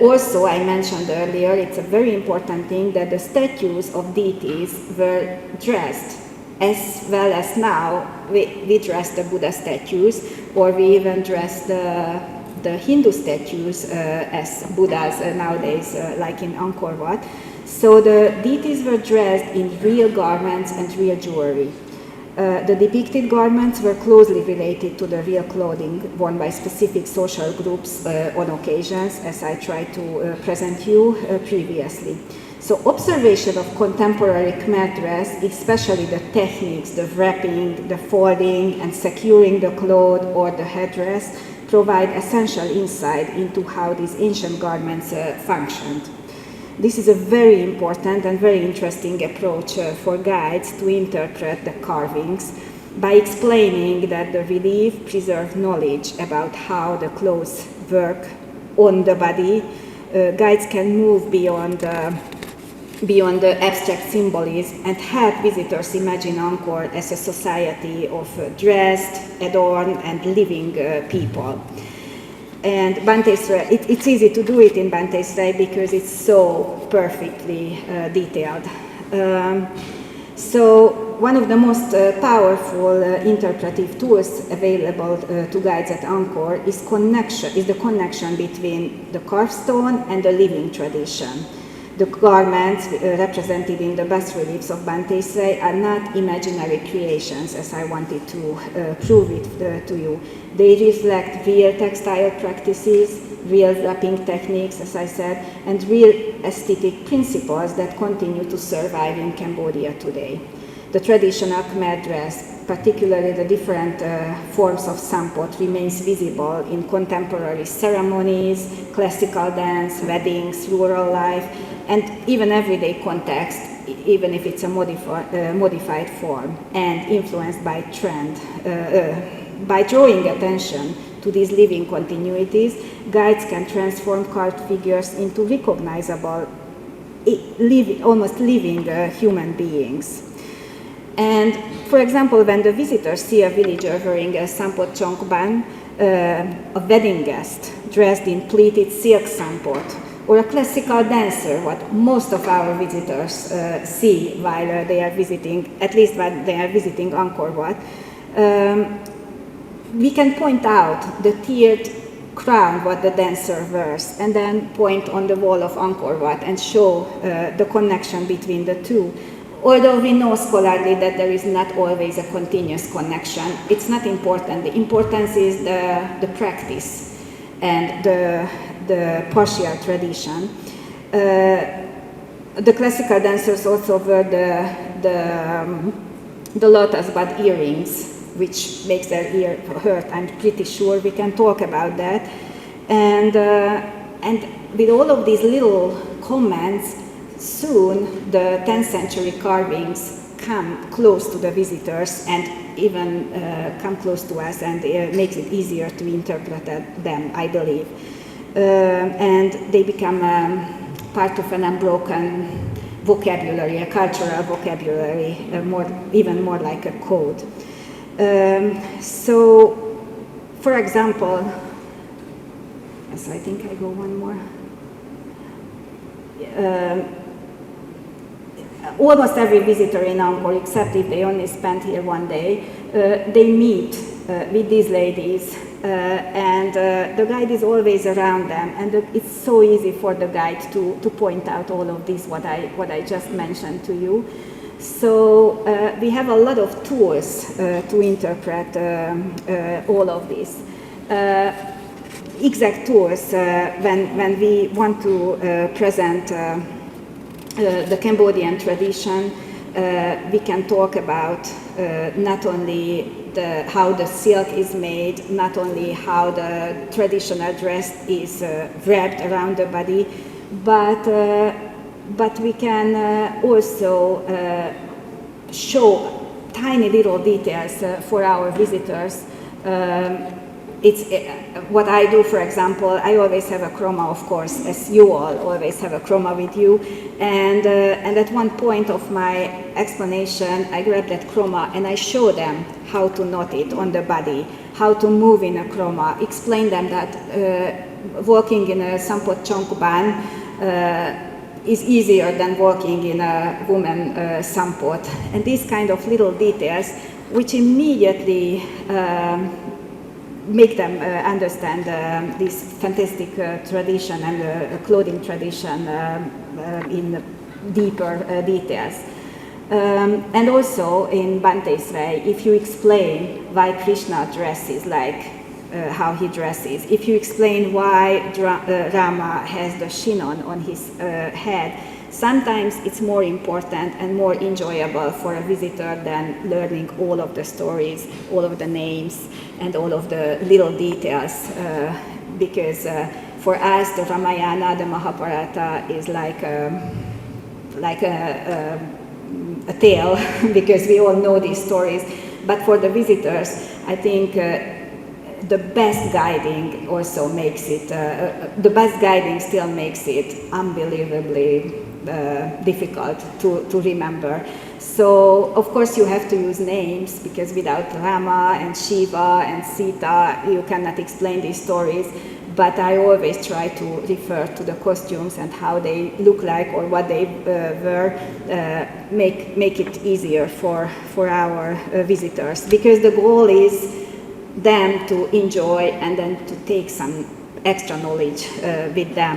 Also, I mentioned earlier, it's a very important thing that the statues of deities were dressed as well as now we dress the Buddha statues, or we even dress the Hindu statues as Buddhas nowadays, like in Angkor Wat. So the deities were dressed in real garments and real jewelry. The depicted garments were closely related to the real clothing worn by specific social groups on occasions, as I tried to present you previously. So observation of contemporary Khmer dress, especially the techniques, the wrapping, the folding, and securing the cloth or the headdress, provide essential insight into how these ancient garments functioned. This is a very important and very interesting approach for guides to interpret the carvings by explaining that the relief preserves knowledge about how the clothes work on the body. Guides can move beyond the abstract symbolism and help visitors imagine Angkor as a society of dressed, adorned, and living people. And Bante Srai, it's easy to do it in Bante Srai because it's so perfectly detailed. So one of the most powerful interpretive tools available to guides at Angkor is the connection between the carved stone and the living tradition. The garments represented in the bas-reliefs of Bante Srai are not imaginary creations, as I wanted to prove it to you. They reflect real textile practices, real wrapping techniques, as I said, and real aesthetic principles that continue to survive in Cambodia today. The traditional Khmer dress, particularly the different forms of sampot, remains visible in contemporary ceremonies, classical dance, weddings, rural life, and even everyday context, even if it's a modified form and influenced by trend. By drawing attention to these living continuities, guides can transform carved figures into recognizable, almost living human beings. And for example, when the visitors see a villager wearing a sampot chongban, a wedding guest dressed in pleated silk sampot, or a classical dancer, what most of our visitors see while they are visiting, at least when they are visiting Angkor Wat, we can point out the tiered crown what the dancer wears, and then point on the wall of Angkor Wat and show the connection between the two. Although we know scholarly that there is not always a continuous connection, it's not important. The importance is the practice and the partial tradition. The classical dancers also wear the lotus bud earrings, which makes their ear hurt. I'm pretty sure we can talk about that. And with all of these little comments, soon the 10th century carvings come close to the visitors and even come close to us, and it makes it easier to interpret them, I believe. And they become part of an unbroken vocabulary, a cultural vocabulary, even more like a code. So, for example, yes, I think I go one more. Almost every visitor in Angkor, except if they only spend here one day, they meet with these ladies, and the guide is always around them, and it's so easy for the guide to point out all of this, what I just mentioned to you. So we have a lot of tools to interpret all of this. Exact tools when we want to present the Cambodian tradition, we can talk about not only how the silk is made, not only how the traditional dress is wrapped around the body, but we can also show tiny little details for our visitors. It's what I do, for example, I always have a chroma, of course, as you all always have a chroma with you. And at one point of my explanation, I grab that chroma and I show them how to knot it on the body, how to move in a chroma, explain them that walking in a sampot chongban is easier than walking in a woman sampot. And these kind of little details, which immediately make them understand this fantastic tradition and clothing tradition in deeper details. And also in Bhante Srey, if you explain why Krishna dresses like how he dresses, if you explain why Rama has the chinon on his head, sometimes it's more important and more enjoyable for a visitor than learning all of the stories, all of the names, and all of the little details. Because for us, the Ramayana, the Mahabharata is like a tale, because we all know these stories. But for the visitors, I think the best guiding also makes it, the best guiding still makes it unbelievably difficult to remember. So, of course, you have to use names, because without Rama and Shiva and Sita, you cannot explain these stories. But I always try to refer to the costumes and how they look like or what they were, make it easier for our visitors. Because the goal is them to enjoy and then to take some extra knowledge with them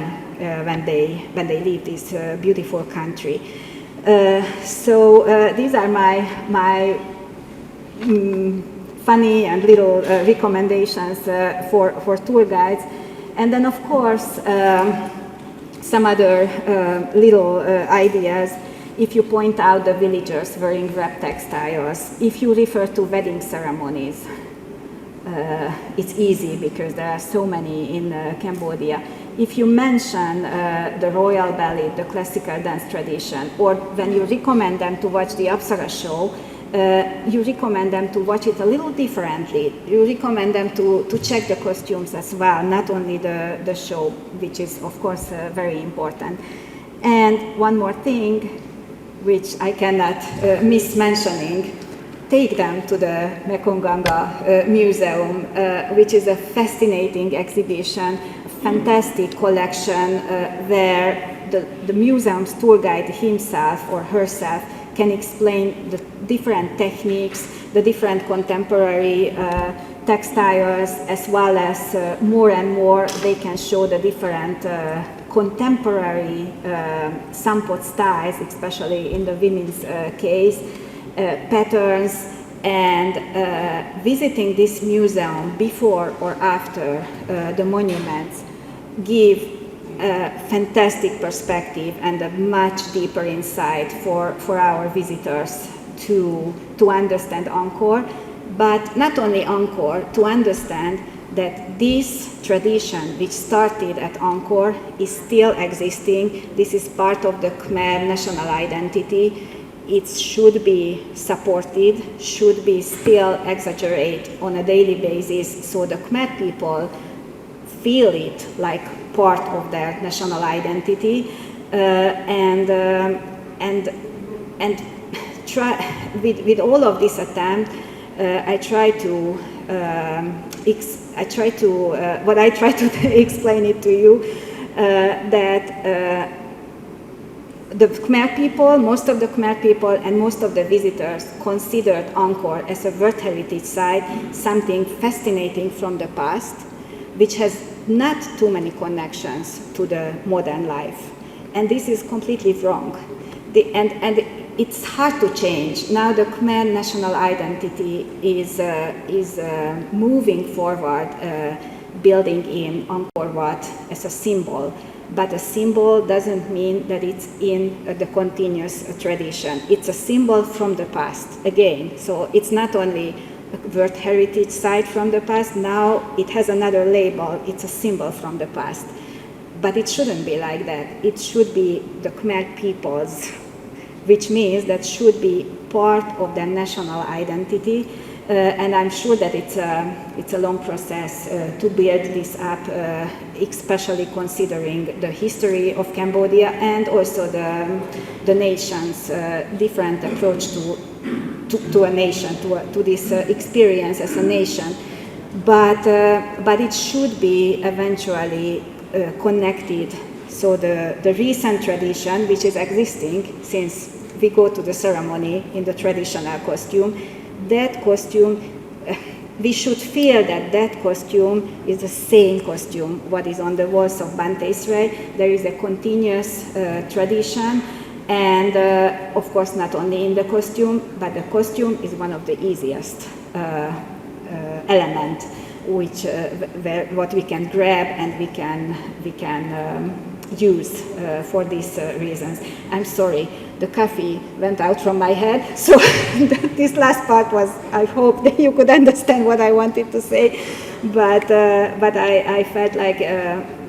when they leave this beautiful country. So these are my funny and little recommendations for tour guides. And then, of course, some other little ideas. If you point out the villagers wearing wrap textiles, if you refer to wedding ceremonies, it's easy because there are so many in Cambodia. If you mention the royal ballet, the classical dance tradition, or when you recommend them to watch the Apsara show, you recommend them to watch it a little differently. You recommend them to check the costumes as well, not only the show, which is, of course, very important. And one more thing, which I cannot miss mentioning, take them to the Mekonganga Museum, which is a fascinating exhibition, a fantastic collection where the museum's tour guide himself or herself can explain the different techniques, the different contemporary textiles, as well as more and more they can show the different contemporary sampot styles, especially in the women's case, patterns, and visiting this museum before or after the monuments give a fantastic perspective and a much deeper insight for our visitors to understand Angkor, but not only Angkor, to understand that this tradition which started at Angkor is still existing. This is part of the Khmer national identity. It should be supported, should be still exaggerated on a daily basis, so the Khmer people feel it like part of their national identity, and try with all of this attempt. I try to explain it to you that. The Khmer people, most of the Khmer people and most of the visitors considered Angkor as a World Heritage Site, something fascinating from the past, which has not too many connections to the modern life. And this is completely wrong. And it's hard to change. Now the Khmer national identity is moving forward, building in Angkor Wat as a symbol. But a symbol doesn't mean that it's in the continuous tradition. It's a symbol from the past, again. So it's not only a World Heritage Site from the past, now it has another label, it's a symbol from the past. But it shouldn't be like that. It should be the Khmer people's, which means that should be part of their national identity. And I'm sure that it's a long process to build this up, especially considering the history of Cambodia and also the nation's different approach to a nation, to this experience as a nation. but it should be eventually connected. So the recent tradition, which is existing since we go to the ceremony in the traditional costume, that costume, we should feel that that costume is the same costume what is on the walls of Bante Israel. There is a continuous tradition, and of course not only in the costume, but the costume is one of the easiest element which what we can grab and we can use for these reasons. I'm sorry, the coffee went out from my head, so this last part was, I hope that you could understand what I wanted to say, but I felt like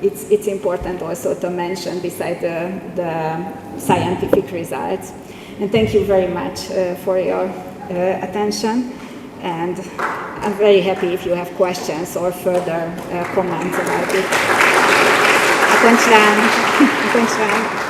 it's important also to mention beside the scientific results. And thank you very much for your attention, and I'm very happy if you have questions or further comments about it. Thanks, Ram.